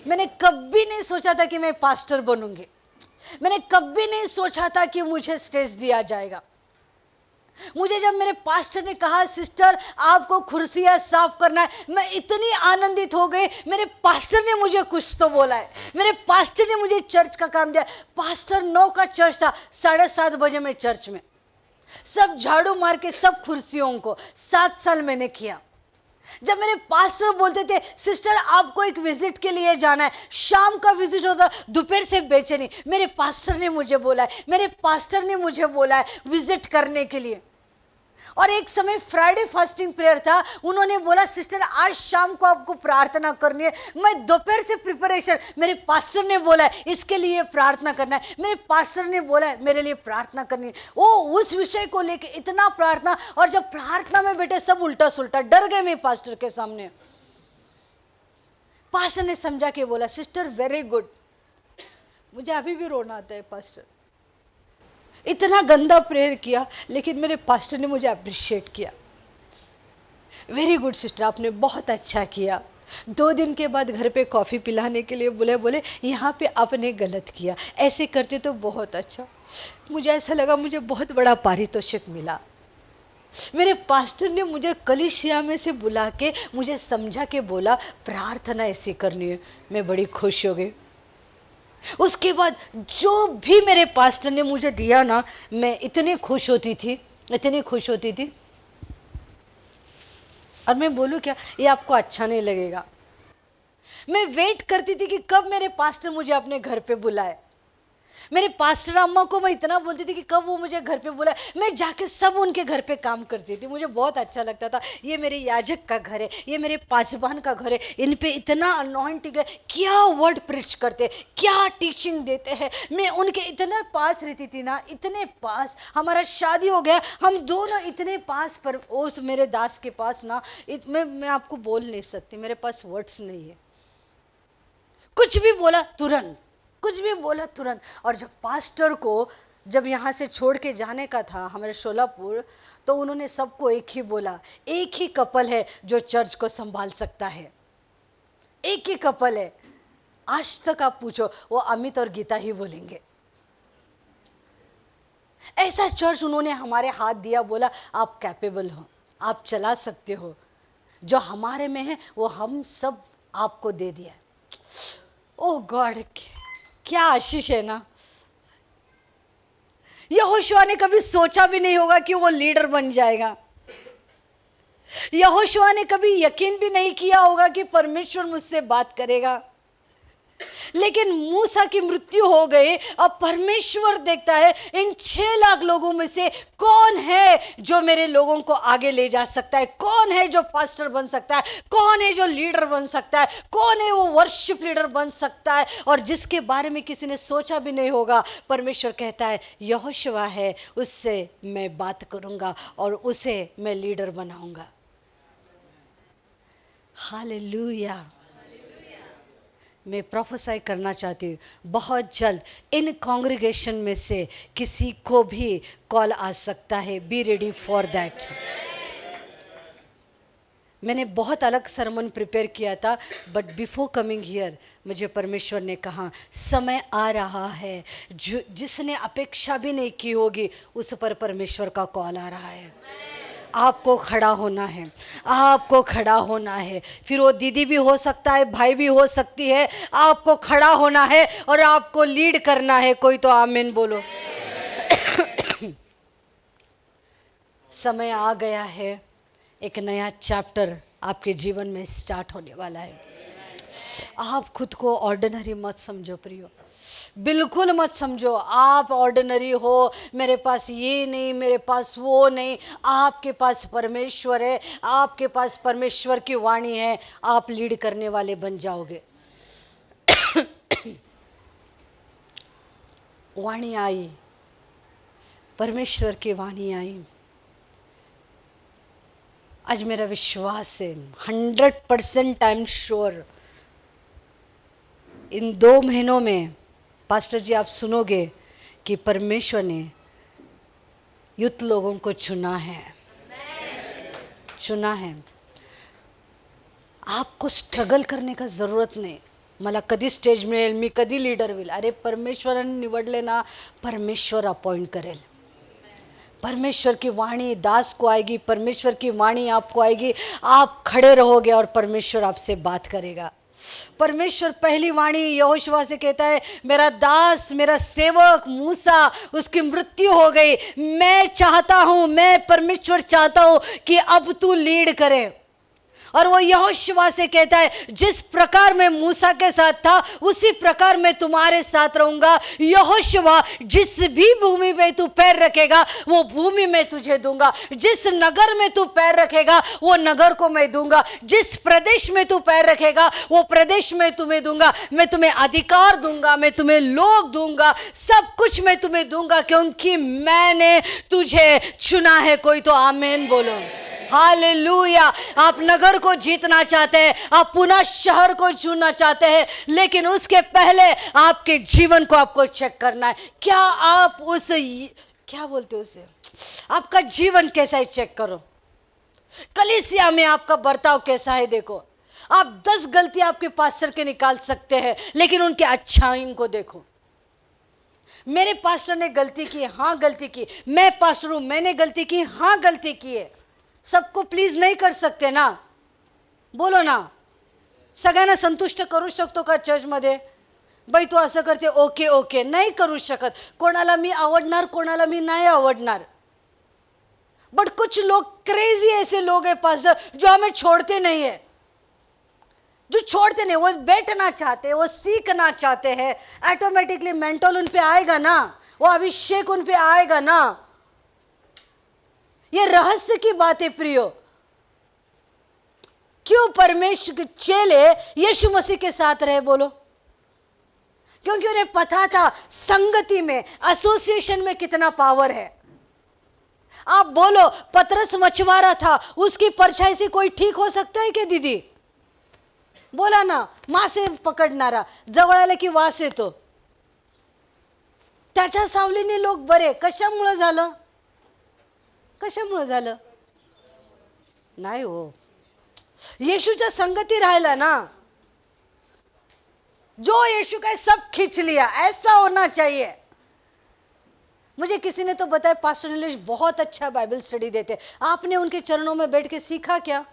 मैंने कभी नहीं सोचा था कि मैं पास्टर बनूंगी। मैंने कभी नहीं सोचा था कि मुझे स्टेज दिया जाएगा। मुझे जब मेरे पास्टर ने कहा सिस्टर आपको कुर्सियां साफ करना है, मैं इतनी आनंदित हो गई। मेरे पास्टर ने मुझे कुछ तो बोला है, मेरे पास्टर ने मुझे चर्च का काम दिया। पास्टर 9 का चर्च था, 7:30 बजे में चर्च में सब झाड़ू मार के सब कुर्सियों को 7 साल मैंने किया। जब मेरे पास्टर बोलते थे सिस्टर आपको एक विजिट के लिए जाना है, शाम का विजिट होता, दोपहर से बेचैनी, मेरे पास्टर ने मुझे बोला है, मेरे पास्टर ने मुझे बोला है विजिट करने के लिए। और एक समय फ्राइडे फास्टिंग प्रेयर था, उन्होंने बोला सिस्टर आज शाम को आपको प्रार्थना करनी है। मैं दोपहर से प्रिपरेशन, मेरे पास्टर ने बोला है इसके लिए प्रार्थना करना है, मेरे पास्टर ने बोला है मेरे लिए प्रार्थना करनी है। वो उस विषय को लेके इतना प्रार्थना, और जब प्रार्थना में बैठे सब उल्टा सुल्टा, डर गए मैं पास्टर के सामने। पास्टर ने समझा के बोला सिस्टर वेरी गुड। मुझे अभी भी रोना आता है, पास्टर इतना गंदा प्रेयर किया, लेकिन मेरे पास्टर ने मुझे अप्रिशिएट किया। वेरी गुड सिस्टर, आपने बहुत अच्छा किया। 2 दिन के बाद घर पे कॉफ़ी पिलाने के लिए बोले यहाँ पे आपने गलत किया, ऐसे करते तो बहुत अच्छा। मुझे ऐसा लगा मुझे बहुत बड़ा पारितोषिक मिला। मेरे पास्टर ने मुझे कलीसिया में से बुला के मुझे समझा के बोला प्रार्थना ऐसी करनी है। मैं बड़ी खुश हो गई। उसके बाद जो भी मेरे पास्टर ने मुझे दिया ना, मैं इतनी खुश होती थी, इतनी खुश होती थी। और मैं बोलूँ क्या, ये आपको अच्छा नहीं लगेगा, मैं वेट करती थी कि कब मेरे पास्टर मुझे अपने घर पे बुलाए। मेरे पास्टर अम्मा को मैं इतना बोलती थी कि कब वो मुझे घर पे बुलाए। मैं जाके सब उनके घर पे काम करती थी, मुझे बहुत अच्छा लगता था। ये मेरे याजक का घर है, ये मेरे पासबान का घर है, इन पे इतना अनॉइंटिंग है, क्या वर्ड प्रीच करते, क्या टीचिंग देते हैं। मैं उनके इतने पास रहती थी ना, इतने पास। हमारा शादी हो गया, हम दोनों इतने पास, पर उस मेरे दास के पास ना मैं आपको बोल नहीं सकती, मेरे पास वर्ड्स नहीं है। कुछ भी बोला तुरंत, कुछ भी बोला तुरंत। और जब पास्टर को जब यहाँ से छोड़ के जाने का था हमारे शोलापुर, तो उन्होंने सबको एक ही बोला, एक ही कपल है जो चर्च को संभाल सकता है, एक ही कपल है। आज तक आप पूछो वो अमित और गीता ही बोलेंगे। ऐसा चर्च उन्होंने हमारे हाथ दिया, बोला आप कैपेबल हो, आप चला सकते हो, जो हमारे में है वो हम सब आपको दे दिया। ओह गॉड, क्या आशीष है ना। यहोशुआ ने कभी सोचा भी नहीं होगा कि वो लीडर बन जाएगा। यहोशुआ ने कभी यकीन भी नहीं किया होगा कि परमेश्वर मुझसे बात करेगा। लेकिन मूसा की मृत्यु हो गई, अब परमेश्वर देखता है इन 6 लाख लोगों में से कौन है जो मेरे लोगों को आगे ले जा सकता है, कौन है जो पास्टर बन सकता है, कौन है जो लीडर बन सकता है, कौन है वो वर्शिप लीडर बन सकता है, और जिसके बारे में किसी ने सोचा भी नहीं होगा। परमेश्वर कहता है यहोशुआ है, उससे मैं बात करूंगा और उसे मैं लीडर बनाऊंगा। हालेलुया। मैं प्रोफेसाई करना चाहती हूँ, बहुत जल्द इन कांग्रेगेशन में से किसी को भी कॉल आ सकता है। Be ready for that. मैंने बहुत अलग सरमन प्रिपेयर किया था, बट बिफोर कमिंग हियर मुझे परमेश्वर ने कहा समय आ रहा है, जो जिसने अपेक्षा भी नहीं की होगी उस पर परमेश्वर का कॉल आ रहा है। आपको खड़ा होना है, आपको खड़ा होना है। फिर वो दीदी भी हो सकता है, भाई भी हो सकती है, आपको खड़ा होना है और आपको लीड करना है। कोई तो आमीन बोलो। समय आ गया है, एक नया चैप्टर आपके जीवन में स्टार्ट होने वाला है। आप खुद को ऑर्डिनरी मत समझो प्रियो, बिल्कुल मत समझो आप ऑर्डिनरी हो, मेरे पास ये नहीं, मेरे पास वो नहीं। आपके पास परमेश्वर है, आपके पास परमेश्वर की वाणी है, आप लीड करने वाले बन जाओगे। वाणी आई, परमेश्वर की वाणी आई। आज मेरा विश्वास है 100% आई एम श्योर इन 2 महीनों में पास्टर जी आप सुनोगे कि परमेश्वर ने युद्ध लोगों को चुना है, चुना है। आपको स्ट्रगल करने का जरूरत नाही। मला कधी स्टेज मिळेल, मी कधी लीडर होईल, अरे परमेश्वराने निवडले ना, परमेश्वर अपॉइंट करेल। परमेश्वर की वाणी दास को आएगी, परमेश्वर की वाणी आपको आएगी, आप खड़े रहोगे और परमेश्वर आपसे बात करेगा। परमेश्वर पहली वाणी यहोशुआ से कहता है, मेरा दास, मेरा सेवक मूसा, उसकी मृत्यु हो गई, मैं चाहता हूं, मैं परमेश्वर चाहता हूं कि अब तू लीड करे। और वो यहोशुआ से कहता है, जिस प्रकार मैं मूसा के साथ था उसी प्रकार मैं तुम्हारे साथ रहूंगा। यहोशुआ, जिस भी भूमि में तू पैर रखेगा वो भूमि मैं तुझे दूंगा, जिस नगर में तू पैर रखेगा वो नगर को मैं दूंगा, जिस प्रदेश में तू पैर रखेगा वो प्रदेश में तुम्हें दूंगा। मैं तुम्हें अधिकार दूंगा, मैं तुम्हें लोग दूंगा, सब कुछ मैं तुम्हें दूंगा, क्योंकि मैंने तुझे चुना है। कोई तो आमीन बोलो। हालेलुया। आप नगर को जीतना चाहते हैं, आप पुनः शहर को चुनना चाहते हैं, लेकिन उसके पहले आपके जीवन को आपको चेक करना है। क्या आप उस, क्या बोलते हो उसे, आपका जीवन कैसा है चेक करो। कलीसिया में आपका बर्ताव कैसा है देखो। आप 10 गलती आपके पास्टर के निकाल सकते हैं, लेकिन उनके अच्छाई को देखो। मेरे पास्टर ने गलती की, हाँ गलती की, मैं पास्टर हूं, मैंने गलती की, हाँ गलती की है। सबको प्लीज नाही कर सकते ना, बोलो ना। सगळ्यांना संतुष्ट करू शकतो का चर्चमध्ये? बाई तू असं करते, ओके ओके, नाही करू शकत। कोणाला मी आवडणार, कोणाला मी नाही आवडणार। बट कुछ लोग क्रेजी ऐसे लोग हैं पास्टर, जो हमें छोड़ते नहीं है, जो छोड़ते नहीं, वो बैठना चाहते हैं, वो सीखना चाहते हैं। ऑटोमेटिकली मेंटल उन पे आएगा ना, वो अभिषेक उन पे आएगा ना। ये रहस्य की बात है प्रियो। क्यों परमेश्वर के चेले यीशु मसीह के साथ रहे बोलो? क्योंकि उन्हें पता था संगति में, एसोसिएशन में कितना पावर है। आप बोलो, पतरस मछुआरा था, उसकी परछाई से कोई ठीक हो सकता है क्या दीदी? बोला ना, मासे पकडणारा जवळ आले की वास येतो, त्याच्या सावलीने लोक बरे। कशामुळे झालं? कशामुळे झालं? नाही हो, यीशुच्या संगती राहिला ना। जो यीशु का सब खींच लिया, ऐसा होना चाहिए। मुझे किसी ने तो बताया पास्टर नीलेश बहुत अच्छा बाइबल स्टडी देते। आपने उनके चरणों में बैठ के सीखा क्या?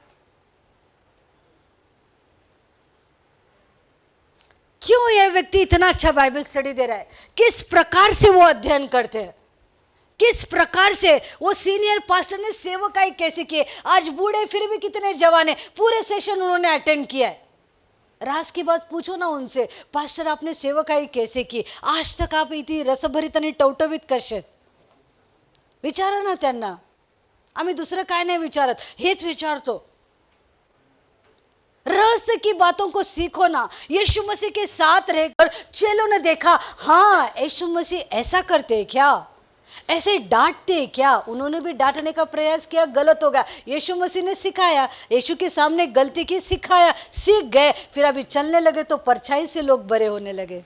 क्यों यह व्यक्ति इतना अच्छा बाइबल स्टडी दे रहा है? किस प्रकार से वो अध्ययन करते हैं, किस प्रकार से वो सीनियर पास्टर ने सेवकाई कैसे की। आज बूढ़े फिर भी कितने जवान है, पूरे सेशन उन्होंने अटेंड किया है। राज की बात पूछो ना उनसे, पास्टर आपने सेवकाई कैसे की, आज तक आप इतनी रसभरीत आणि टवटवीत कसे? विचारा ना त्यांना। आम्ही दुसरं काय नाही विचारत, हेच विचारतो। रहस्य की बातों को सीखो ना। यीशु मसीह के साथ रहकर चेलों ने देखा, हाँ यीशु मसीह ऐसा करते हैं क्या, ऐसे डांटते क्या? उन्होंने भी डांटने का प्रयास किया, गलत हो गया। यीशु मसीह ने सिखाया, यीशु के सामने गलती की, सिखाया, सीख गए, फिर अभी चलने लगे तो परछाई से लोग बड़े होने लगे।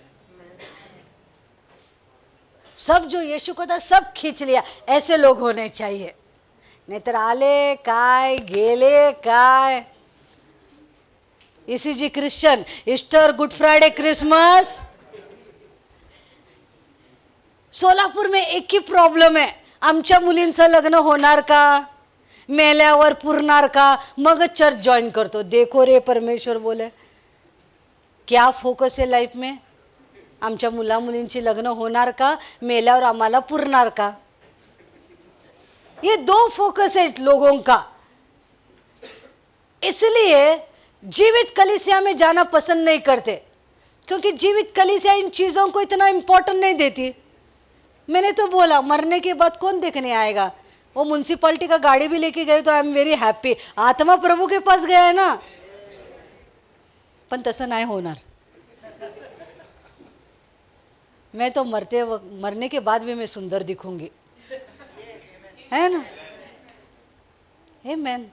सब जो यीशु को था सब खींच लिया। ऐसे लोग होने चाहिए, नहीं तो आले काय गेले काय। ECG Christian, Easter, good Friday, Christmas. Solapur में एक ही प्रॉब्लेम आहे, आमच्या मुलींचं लग्न होणार का, मेल्यावर पुरणार का, मग चर्च जॉइन करतो. देखो रे परमेश्वर बोले, क्या फोकस आहे लाईफ में, आमच्या मुला मुलींची लग्न होणार का, मेल्यावर आम्हाला पुरणार का. ये दो फोकस है लोगों का. इसलिए जीवित कलीसिया में जाना पसंद नहीं करते, क्योंकि जीवित कलीसिया इन चीज़ों को इतना इम्पोर्टेंट नहीं देती. मैंने तो बोला मरने के बाद कौन देखने आएगा. वो म्युनिसिपैलिटी का गाड़ी भी लेके गए तो आई एम वेरी हैप्पी. आत्मा प्रभु के पास गया है ना. पण तसं नाही होणार. मैं तो मरने के बाद भी मैं सुंदर दिखूंगी, है ना. आमेन.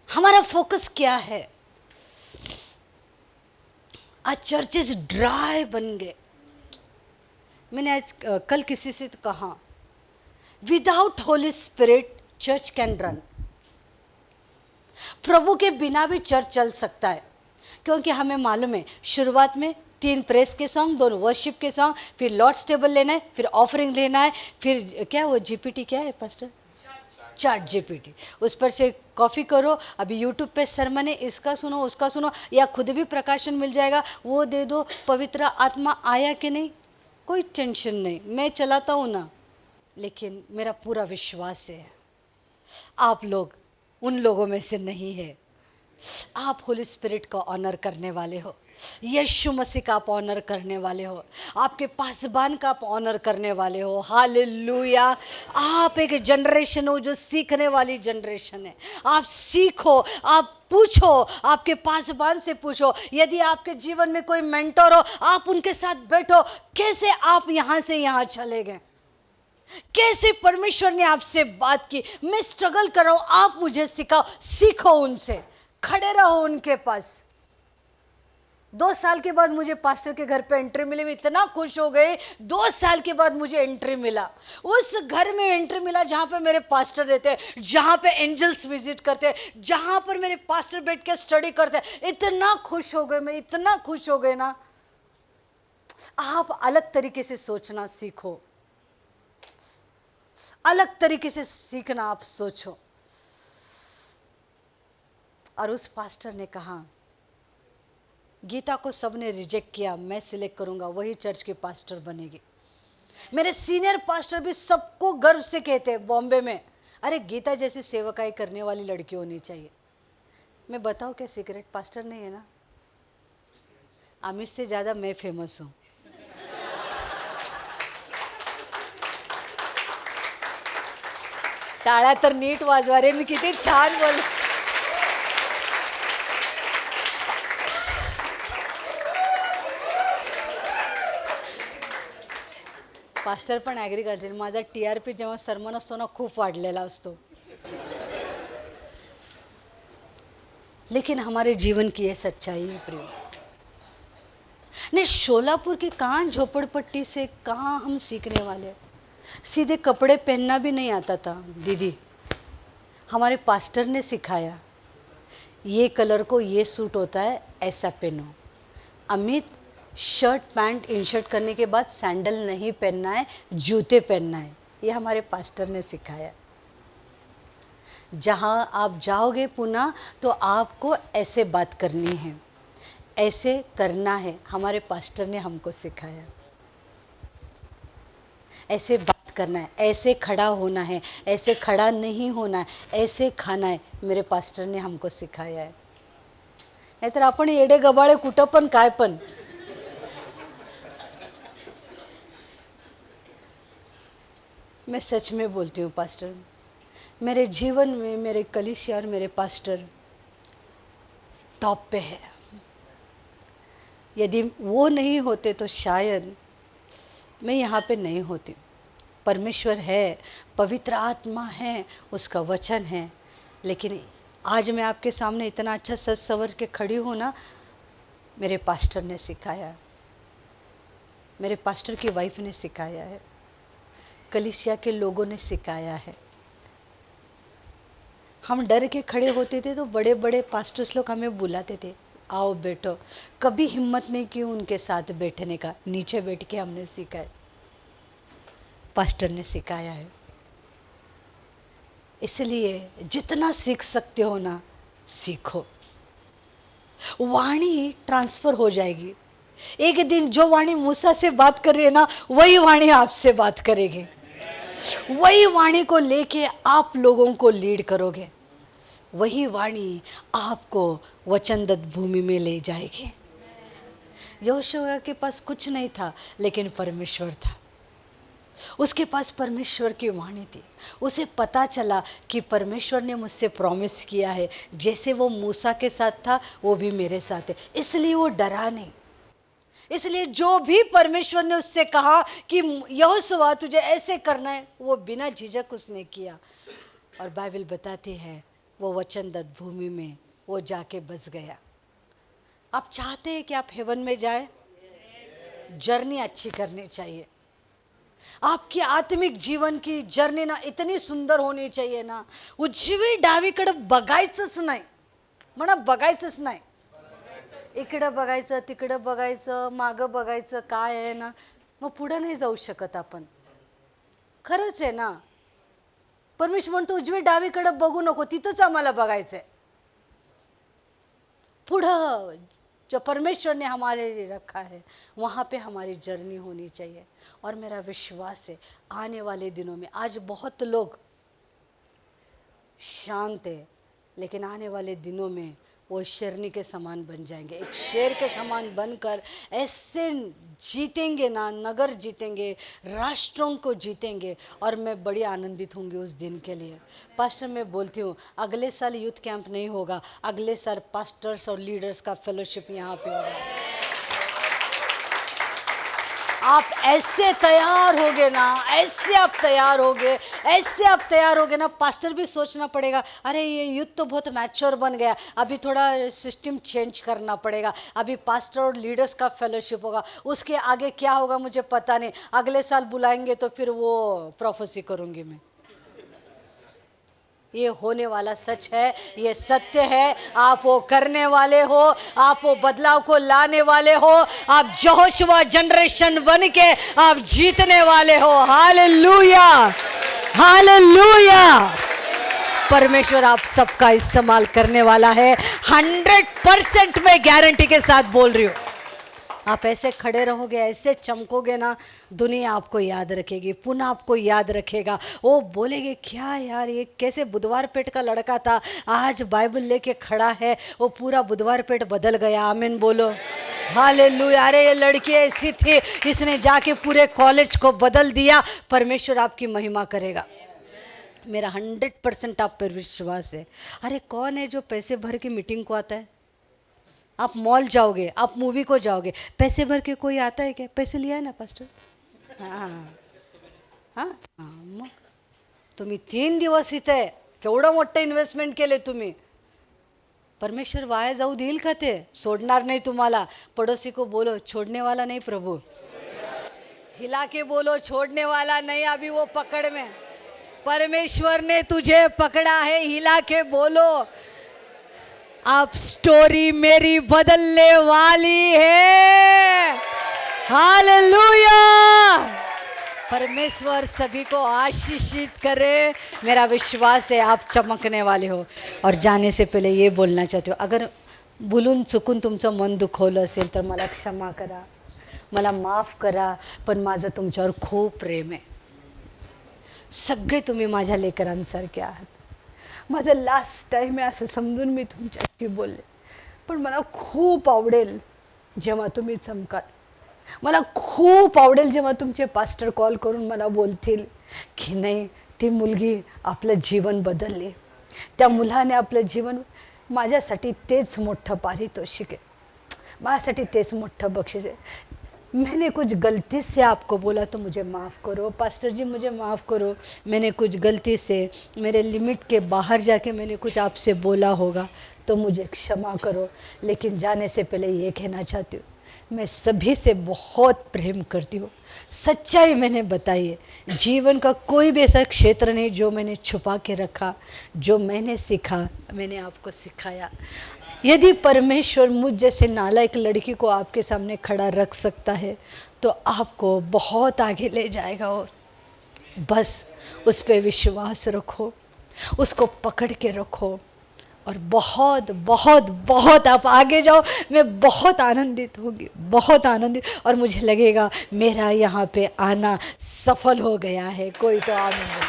हमारा फोकस क्या है. आज चर्चेस ड्राई बन गए. मैंने आज कल किसी से कहा, without holy spirit church can run. प्रभु के बिना भी चर्च चल सकता है, क्योंकि हमें मालूम है शुरुआत में 3 प्रेस के सॉन्ग, 2 वर्शिप के सॉन्ग, फिर लॉर्ड्स टेबल लेना है, फिर ऑफरिंग लेना है, फिर क्या वो जीपीटी क्या है पास्टर, चैट जीपीटी, उस पर से कॉफ़ी करो. अभी यूट्यूब पे सरमन है, इसका सुनो उसका सुनो, या खुद भी प्रकाशन मिल जाएगा, वो दे दो. पवित्र आत्मा आया कि नहीं, कोई टेंशन नहीं, मैं चलाता हूँ ना. लेकिन मेरा पूरा विश्वास है आप लोग उन लोगों में से नहीं है. आप होली स्पिरिट का ऑनर करने वाले हो, यीशु मसीह का आप ऑनर करने वाले हो, आपके पासबान का आप ऑनर करने वाले हो. हालेलुया. आप एक जनरेशन हो जो सीखने वाली जनरेशन है. आप सीखो, आप पूछो, आपके पासबान से पूछो. यदि आपके जीवन में कोई मेंटर हो, आप उनके साथ बैठो. कैसे आप यहाँ से यहाँ चले गए, कैसे परमेश्वर ने आपसे बात की. मैं स्ट्रगल कर रहा हूँ, आप मुझे सिखाओ. सीखो उनसे, खड़े रहो उनके पास. 2 साल के बाद मुझे पास्टर के घर पे एंट्री मिली. मैं इतना खुश हो गई. 2 साल के बाद मुझे एंट्री मिला, उस घर में एंट्री मिला जहाँ पे मेरे पास्टर रहते हैं, जहाँ पे एंजल्स विजिट करते हैं, जहाँ पर मेरे पास्टर बैठ के स्टडी करते हैं. इतना खुश हो गए, मैं इतना खुश हो गए ना. आप अलग तरीके से सोचना सीखो, अलग तरीके से सीखना आप सोचो. और उस पास्टर ने कहा, गीता को सबने रिजेक्ट किया, मैं सिलेक्ट करूंगा, वही चर्च के पास्टर बनेगी. मेरे सीनियर पास्टर भी सबको गर्व से कहते हैं बॉम्बे में, अरे गीता जैसी सेवकाई करने वाली लड़की होनी चाहिए. मैं बताऊं क्या सीक्रेट, पास्टर नहीं है ना, अमित से ज़्यादा मैं फेमस हूँ. टाळ्या तर नीट वाजवा रे, मी किती छान बोल. पास्टर पण ॲग्री करतील. माझा TRP जेव्हा सरमन असतो ना खूप वाढलेला असतो. लेकिन हमारे जीवन की ये सच्चाई है प्रिय. नहीं, शोलापुर के कहाँ झोपड़पट्टी से कहाँ हम सीखने वाले. सीधे कपड़े पहनना भी नहीं आता था दीदी, हमारे पास्टर ने सिखाया. ये कलर को ये सूट होता है, ऐसा पहनो. अमित, शर्ट पैंट इनशर्ट करने के बाद सैंडल नहीं पहनना है, जूते पहनना है. ये हमारे पास्टर ने सिखाया. जहाँ आप जाओगे पुणे तो आपको ऐसे बात करनी है, ऐसे करना है. हमारे पास्टर ने हमको सिखाया. ऐसे बात करना है, ऐसे खड़ा होना है, ऐसे खड़ा नहीं होना है, ऐसे खाना है. मेरे पास्टर ने हमको सिखाया है. नाहीतर आपण येडे गबाळे कुठं पण काय पण. मैं सच में बोलती हूँ पास्टर, मेरे जीवन में मेरे कलीसिया और मेरे पास्टर टॉप पे है. यदि वो नहीं होते तो शायद मैं यहाँ पे नहीं होती. परमेश्वर है, पवित्र आत्मा है, उसका वचन है. लेकिन आज मैं आपके सामने इतना अच्छा सज सवर के खड़ी हूँ ना, मेरे पास्टर ने सिखाया, मेरे पास्टर की वाइफ ने सिखाया है, कलीसिया के लोगों ने सिखाया है. हम डर के खड़े होते थे तो बड़े बड़े पास्टर्स लोग हमें बुलाते थे, आओ बैठो। कभी हिम्मत नहीं की उनके साथ बैठने का, नीचे बैठ के हमने सीखा है, पास्टर ने सिखाया है। इसलिए जितना सीख सकते हो ना सीखो। वाणी ट्रांसफर हो जाएगी। एक दिन जो वाणी मूसा से बात कर रही है ना, वही वाणी आपसे बात करेगी। वही वाणी को लेके आप लोगों को लीड करोगे। वही वाणी आपको वचनदत्त भूमि में ले जाएगी। यहोशू के पास कुछ नहीं था, लेकिन परमेश्वर था। उसके पास परमेश्वर की वाणी थी। उसे पता चला कि परमेश्वर ने मुझसे प्रॉमिस किया है, जैसे वो मूसा के साथ था वो भी मेरे साथ है। इसलिए वो डरा नहीं। इसलिए जो भी परमेश्वर ने उससे कहा कि यहोशू तुझे ऐसे करना है, वो बिना झिझक उसने किया। और बाइबल बताती है वो वचनदत्त भूमि में वो जाके बस गया। आप चाहते हैं कि आप हेवन में जाए? जर्नी अच्छी करनी चाहिए। आपकी आत्मिक जीवन की जर्नी ना इतनी सुंदर होनी चाहिए ना, उजवी डावीकडे बघायचंच नाही, म्हणा बघायचंच नाही। इकडं बघायचं, तिकडं बघायचं, मागं बघायचं, काय आहे ना, मग पुढे नाही जाऊ शकत आपण। खरंच आहे ना, परमेश्वर म्हणतो उजवी डावीकडे बघू नको, तिथंच आम्हाला बघायचंय। पुढं जो परमेश्वर ने हमारे लिए रखा है वहाँ पे हमारी जर्नी होनी चाहिए। और मेरा विश्वास है आने वाले दिनों में, आज बहुत लोग शांत है, लेकिन आने वाले दिनों में वो शेरनी के समान बन जाएंगे। एक शेर के समान बनकर ऐसे जीतेंगे ना, नगर जीतेंगे, राष्ट्रों को जीतेंगे। और मैं बड़ी आनंदित होंगी उस दिन के लिए। पास्टर मैं बोलती हूँ, अगले साल यूथ कैंप नहीं होगा, अगले साल पास्टर्स और लीडर्स का फेलोशिप यहाँ पे होगा। आप ऐसे तैयार होगे ना, ऐसे आप तैयार होगे, ऐसे आप तैयार होगे ना, पास्टर भी सोचना पड़ेगा, अरे ये यूथ तो बहुत मैच्योर बन गया, अभी थोड़ा सिस्टम चेंज करना पड़ेगा। अभी पास्टर और लीडर्स का फेलोशिप होगा, उसके आगे क्या होगा मुझे पता नहीं। अगले साल बुलाएंगे तो फिर वो प्रोफेसी करूँगी मैं। ये होने वाला सच है, ये सत्य है। आप वो करने वाले हो, आप वो बदलाव को लाने वाले हो, आप यहोशू जनरेशन बन के आप जीतने वाले हो। Hallelujah, hallelujah. परमेश्वर आप सबका इस्तेमाल करने वाला है, 100% मैं गारंटी के साथ बोल रही हूँ। आप ऐसे खड़े रहोगे, ऐसे चमकोगे ना, दुनिया आपको याद रखेगी, पुनः आपको याद रखेगा। वो बोलेगे क्या यार, ये कैसे बुधवार पेट का लड़का था, आज बाइबल लेके खड़ा है, वो पूरा बुधवार पेट बदल गया। आमीन बोलो, हालेलुया। अरे ये लड़की ऐसी थी, इसने जाके पूरे कॉलेज को बदल दिया। परमेश्वर आपकी महिमा करेगा, मेरा 100% आप पर विश्वास है। अरे कौन है जो पैसे भर के मीटिंग को आता है? आप मॉल जाओगे, आप मूवी को जाओगे, पैसे भर के कोई आता है क्या? पैसे लिया है ना पास्टर? हां हां हां, मग तुम्ही 3 दिवस इथे केवढं मोठं इन्व्हेस्टमेंट केले तुम्ही, परमेश्वर वाया जाऊ देईल का? ते सोडणार नाही तुम्हाला। पड़ोसी को बोलो, छोड़ने वाला नहीं प्रभु। हिला के बोलो, छोड़ने वाला नहीं, अभी वो पकड़ में। परमेश्वर ने तुझे पकड़ा है, हिला के बोलो, आप स्टोरी मेरी बदलने वाली है। हालेलुया। परमेश्वर सभी को आशीषित करे। मेरा विश्वास है आप चमकने वाले हो। और जाने से पहले ये बोलना चाहते हो, अगर बोलून चुकून तुमचं मन दुखवलं असेल तर मला क्षमा करा, मला माफ करा, पण माझं तुमच्यावर खूप प्रेम आहे। सगळे तुम्ही माझ्या लेकरांसारखे आहात। माझं लास्ट टाईम आहे असं समजून मी तुमच्याशी बोलले, पण मला खूप आवडेल जेव्हा तुम्ही चमकाल। मला खूप आवडेल जेव्हा तुमचे पास्टर कॉल करून मला बोलतील की नाही, ती मुलगी आपलं जीवन बदलले, त्या मुलाने आपलं जीवन, माझ्यासाठी तेच मोठं पारितोषिक आहे, माझ्यासाठी तेच मोठं बक्षीस आहे। मैंने कुछ गलती से आपको बोला तो मुझे माफ़ करो पास्टर जी, मुझे माफ़ करो। मैंने कुछ गलती से, मेरे लिमिट के बाहर जाके मैंने कुछ आपसे बोला होगा तो मुझे क्षमा करो। लेकिन जाने से पहले ये कहना चाहती हूँ, मैं सभी से बहुत प्रेम करती हूँ। सच्चाई मैंने बताई है। जीवन का कोई भी ऐसा क्षेत्र नहीं जो मैंने छुपा के रखा। जो मैंने सीखा मैंने आपको सिखाया। यदि परमेश्वर मुझ जैसे नालायक लड़की को आपके सामने खड़ा रख सकता है तो आपको बहुत आगे ले जाएगा। और बस उस पर विश्वास रखो, उसको पकड़ के रखो और बहुत बहुत बहुत आप आगे जाओ। मैं बहुत आनंदित होंगी, बहुत आनंदित, और मुझे लगेगा मेरा यहाँ पे आना सफल हो गया है। कोई तो आनंद।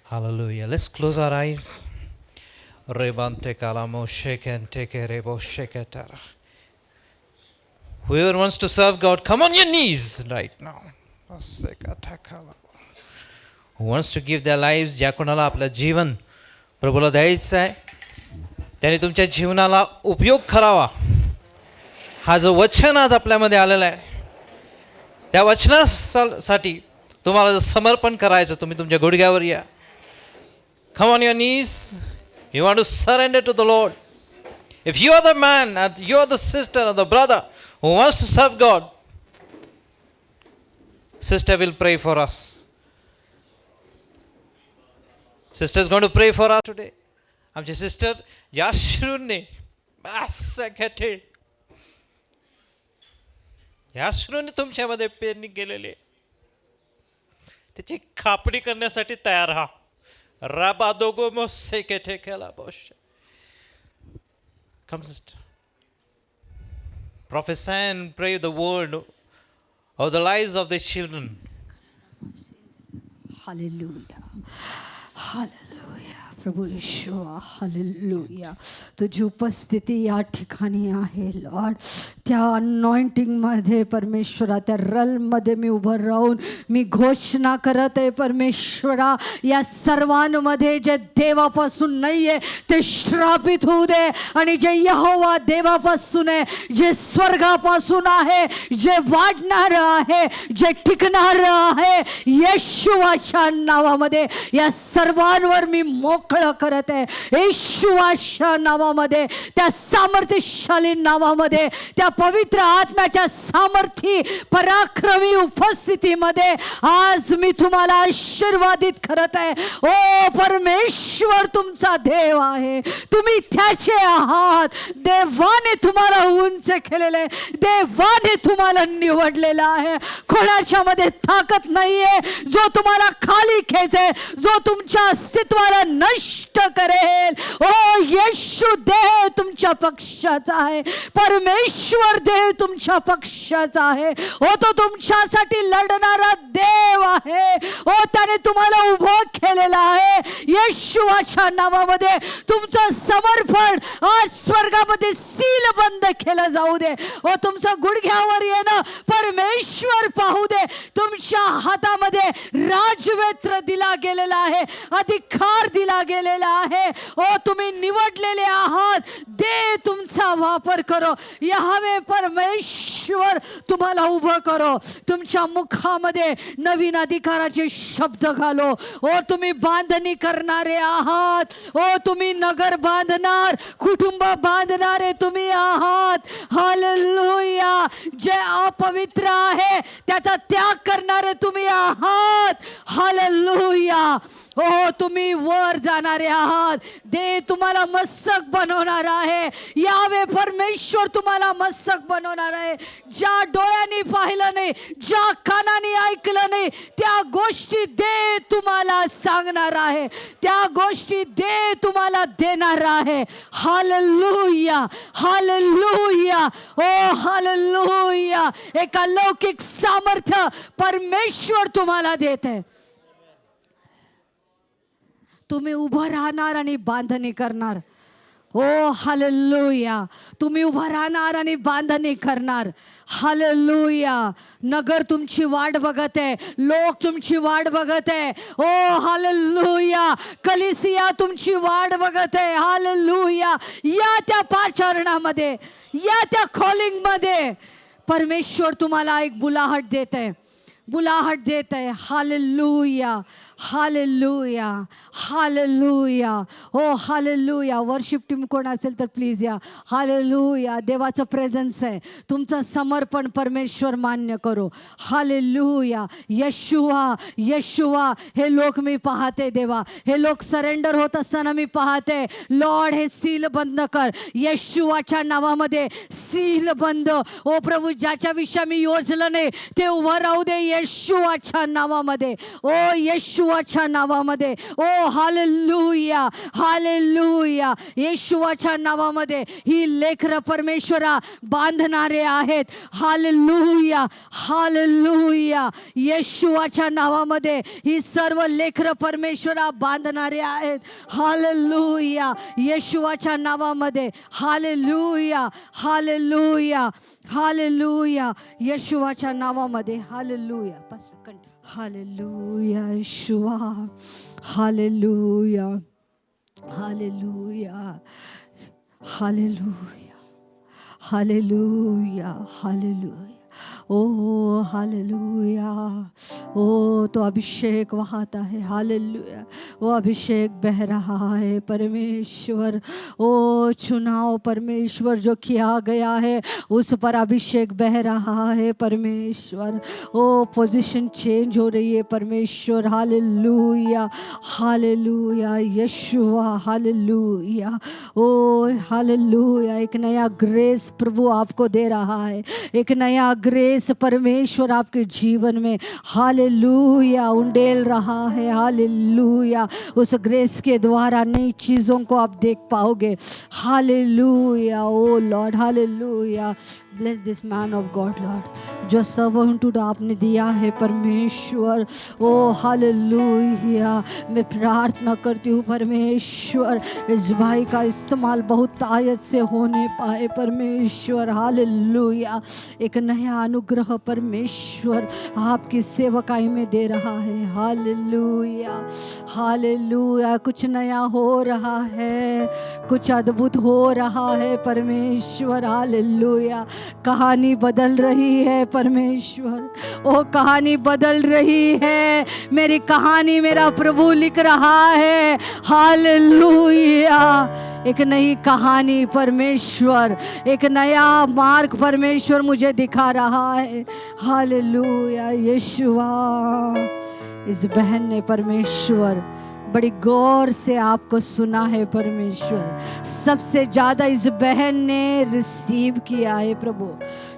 Hallelujah. Let's close our eyes. Rebante kalamo shekente kerebo sheketara. Whoever wants to serve God, come on your knees right now. Who wants to give their lives, ज्या कोणाला आपलं जीवन प्रभूला द्यायचं आहे, त्याने तुमच्या जीवनाला उपयोग करावा. हा जो वचन आज आपल्यामध्ये आलेला आहे, त्या वचनासाठी तुम्हाला जर समर्पण करायचं, तुम्ही तुमच्या गुडघ्यावर या. Come on your knees. You want to surrender to the Lord. If you are the man, and you are the sister or the brother who wants to serve God, sister will pray for us. Sister is going to pray for us today. आमची सिस्टर याश्रूने याश्रूने तुमच्यामध्ये पेरणी केलेली, त्याची कापणी करण्यासाठी तयार राहा. राबादोगो मोसे केटे केला बोश. Come, sister. Prophesy and pray the word of the lives of the children. Hallelujah, hallelujah. प्रभू येशू, हालेलुया. तुझी उपस्थिती या ठिकाणी आहे लॉर्ड. त्या अनॉइंटिंगमध्ये परमेश्वरा, त्या रलमध्ये मी उभं राहून मी घोषणा करत आहे परमेश्वरा, या सर्वांमध्ये जे देवापासून नाही आहे ते श्रापित होऊ दे, आणि जे यहोवा देवापासून आहे, जे स्वर्गापासून आहे, जे वाढणार आहे, जे टिकणार आहे, येशूच्या नावामध्ये या सर्वांवर मी मोकळं करत आहे. येशूच्या नावामध्ये, त्या सामर्थ्यशाली नावामध्ये, त्या पवित्र आत्म्याच्या सामर्थी पराक्रमी उपस्थितीमध्ये आज मी तुम्हाला आशीर्वादित करत आहे. ओ परमेश्वर तुमचा देव आहे, तुम्ही त्याचे आहात. देवाने तुम्हाला उंच केलेले, देवाने तुम्हाला निवडलेला आहे. कोणाच्या मध्ये ताकद नाहीये जो तुम्हाला खाली खेचे, जो तुमच्या अस्तित्वाला नष्ट करेल. ओ येशू देव तुमच्या पक्षाचा आहे, परमेश्वर देव तुमच्या पक्षाचा आहे. ओ तो तुमच्यासाठी लढणारा देव आहे. ओ त्याने तुम्हाला उभं केलेलं आहे. येशूच्या नावामध्ये तुमचं समर्पण आज स्वर्गामध्ये सील बंद केलं जाऊ दे. ओ तुमचं गुडघ्यावर येणं परमेश्वर पाहू दे. तुमच्या हातामध्ये राजवेत्र दिला गेलेला आहे, अधिकार दिला गेलेला आहे. ओ तुम्ही निवडलेले आहात. दे तुमचा वापर करो. यावे परमेश्वर तुम्हाला उभं करो. तुमच्या मुखामध्ये नवीन अधिकाराचे शब्द घालो. ओ तुम्ही बांधणी करणारे आहात. ओ तुम्ही नगर बांधणार, कुटुंब बांधणारे तुम्ही आहात. हालेलुया. जे अपवित्र आहे त्याचा त्याग करणारे तुम्ही आहात. हालेलुया. ओ तुम्ही वर जाणारे आहात. दे तुम्हाला मस्तक बनवणार आहे. यावे परमेश्वर तुम्हाला मस्तक बनवणार आहे. ज्या डोळ्यांनी पाहिलं नाही, ज्या कानांनी ऐकलं नाही, त्या गोष्टी दे तुम्हाला सांगणार आहे, त्या गोष्टी दे तुम्हाला देणार आहे. Hallelujah, hallelujah. ओ हालेलुया. एक अलौकिक सामर्थ्य परमेश्वर तुम्हाला देते. तुम्ही उभं राहणार आणि बांधणी करणार. ओ हालेलुया. तुम्ही उभं राहणार आणि बांधणी करणार. हालेलुया. नगर तुमची वाट बघत आहे, लोक तुमची वाट बघत आहे. ओ हालेलुया. कलिसिया तुमची वाट बघत आहे. हालेलुया. या त्या पाचारणामध्ये, या त्या कॉलिंगमध्ये परमेश्वर तुम्हाला एक बुलाहट देत आहे, बुलाहट देत आहे. Hallelujah, hallelujah, hallelujah. हो हालेलुया. वर्शिप टीम कोण असेल तर प्लीज या. हालेलुया. देवाचं प्रेझन्स आहे. तुमचं समर्पण परमेश्वर मान्य करो. हालेलुया. येशुवा, येशुवा. हे लोक मी पाहते देवा, हे लोक सरेंडर होत असताना मी पाहते. लॉर्ड, हे सील बंद कर येशुवाच्या नावामध्ये. सील बंद. ओ प्रभू, ज्याच्या विषयी मी योजलं नाही ते उभं राहू दे येशुवाच्या नावामध्ये. ओ येशुवाच्या नावामध्ये. ओ हालेलुया, हालेलुया. येशुवाच्या नावामध्ये ही लेकरं परमेश्वरा बांधणारे आहेत. Hallelujah, hallelujah. येशुवाच्या नावामध्ये ही सर्व लेकरं परमेश्वरा बांधणारे आहेत. हालेलुया. येशुवाच्या नावामध्ये. Hallelujah, hallelujah, hallelujah. येशुवाच्या नावामध्ये. हालेलुया. बस continue. Hallelujah. Yeshua. Hallelujah, hallelujah, hallelujah, hallelujah, hallelujah. ओ हालेलुया. ओ तो अभिषेक वहाता है. हालेलुया. वो अभिषेक बह रहा है परमेश्वर. ओ चुनाव परमेश्वर जो किया गया है उस पर अभिषेक बह रहा है परमेश्वर. ओ पोजीशन चेंज हो रही है परमेश्वर. Hallelujah, hallelujah. यशुआ. हालेलुया. ओ हालेलुया. एक नया ग्रेस प्रभु आपको दे रहा है. एक नया ग्रेस परमेश्वर आपके जीवन में हालेलुया उंडेल रहा है. हालेलुया. उस ग्रेस के द्वारा नई चीज़ों को आप देख पाओगे. Hallelujah. O lord. Hallelujah. Bless this man of God lord, जो सर्वंटहुड आपने दिया है परमेश्वर. O hallelujah. मैं प्रार्थना करती हूँ परमेश्वर, इस भाई का इस्तेमाल बहुत आयत से होने पाए परमेश्वर. हालेलुया. एक नया अनुग्रह परमेश्वर आपकी सेवकाई में दे रहा है. Hallelujah, hallelujah. कुछ नया हो रहा है, कुछ अद्भुत हो रहा है परमेश्वर. हालेलुया. कहानी बदल रही है परमेश्वर. ओ कहानी बदल रही है. मेरी कहानी मेरा प्रभु लिख रहा है. हालेलुया. एक नई कहानी परमेश्वर, एक नया मार्ग परमेश्वर मुझे दिखा रहा है. हालेलुया. यीशुआ. इस बहन ने परमेश्वर बड़ी गौर से आपको सुना है परमेश्वर. सबसे ज़्यादा इस बहन ने रिसीव किया है प्रभु.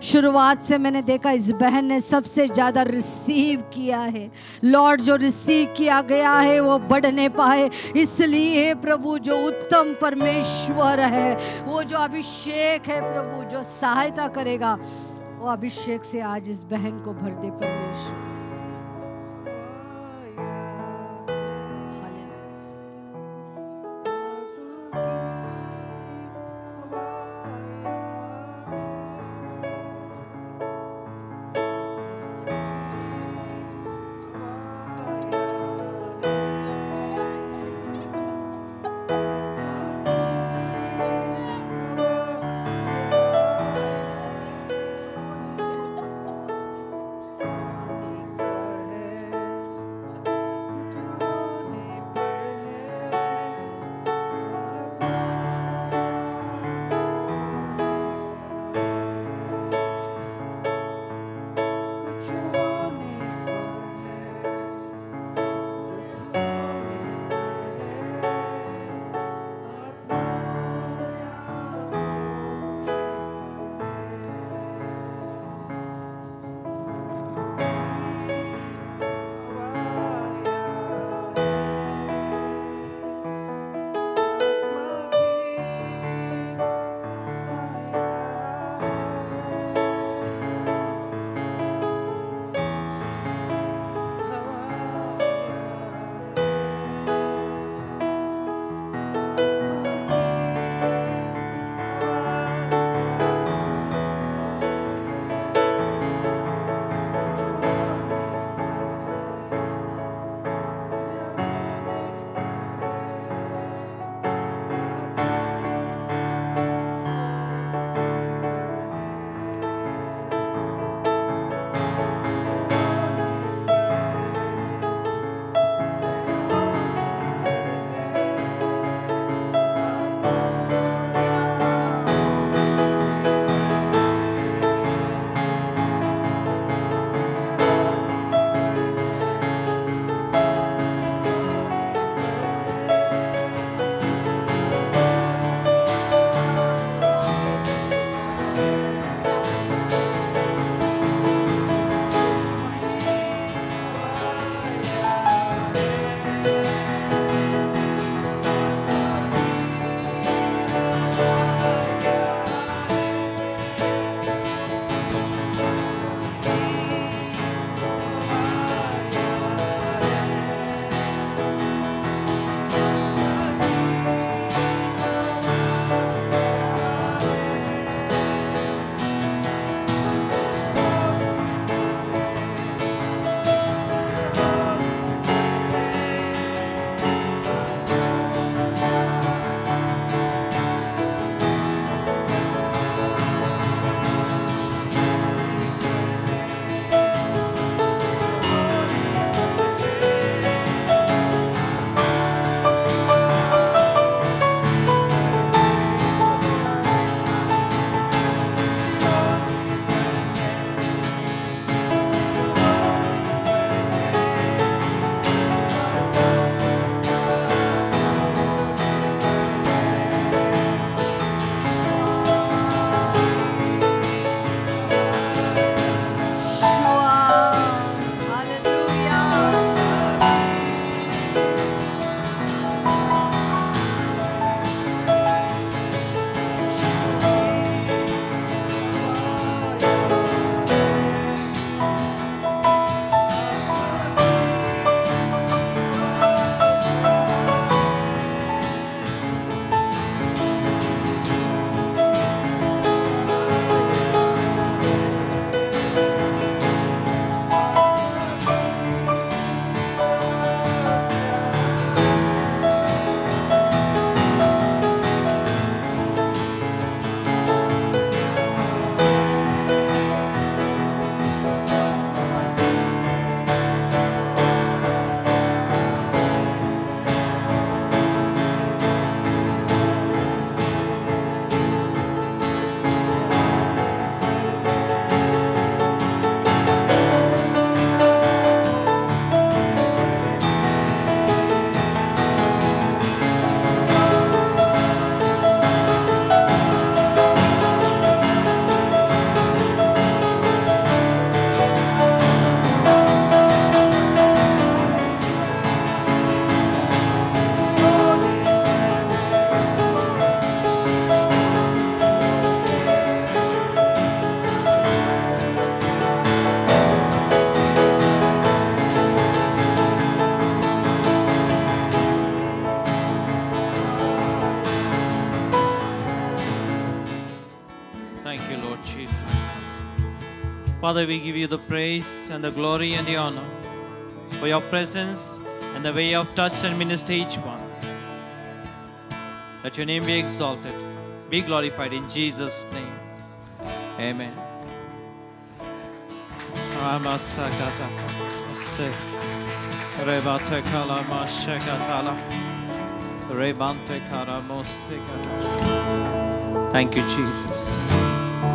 शुरुआत से मैंने देखा इस बहन ने सबसे ज़्यादा रिसीव किया है. लॉर्ड, जो रिसीव किया गया है वो बढ़ने पाए. इसलिए प्रभु जो उत्तम परमेश्वर है, वो जो अभिषेक है प्रभु, जो सहायता करेगा, वो अभिषेक से आज इस बहन को भर दे परमेश्वर. Thank you, Lord Jesus. Father, we give you the praise and the glory and the honor for your presence and the way you have touched and ministered each one. Let your name be exalted, be glorified in Jesus' name. Amen. Amasakata. Rebate kalama shekatala. Rebante karamosikata. Thank you, Jesus.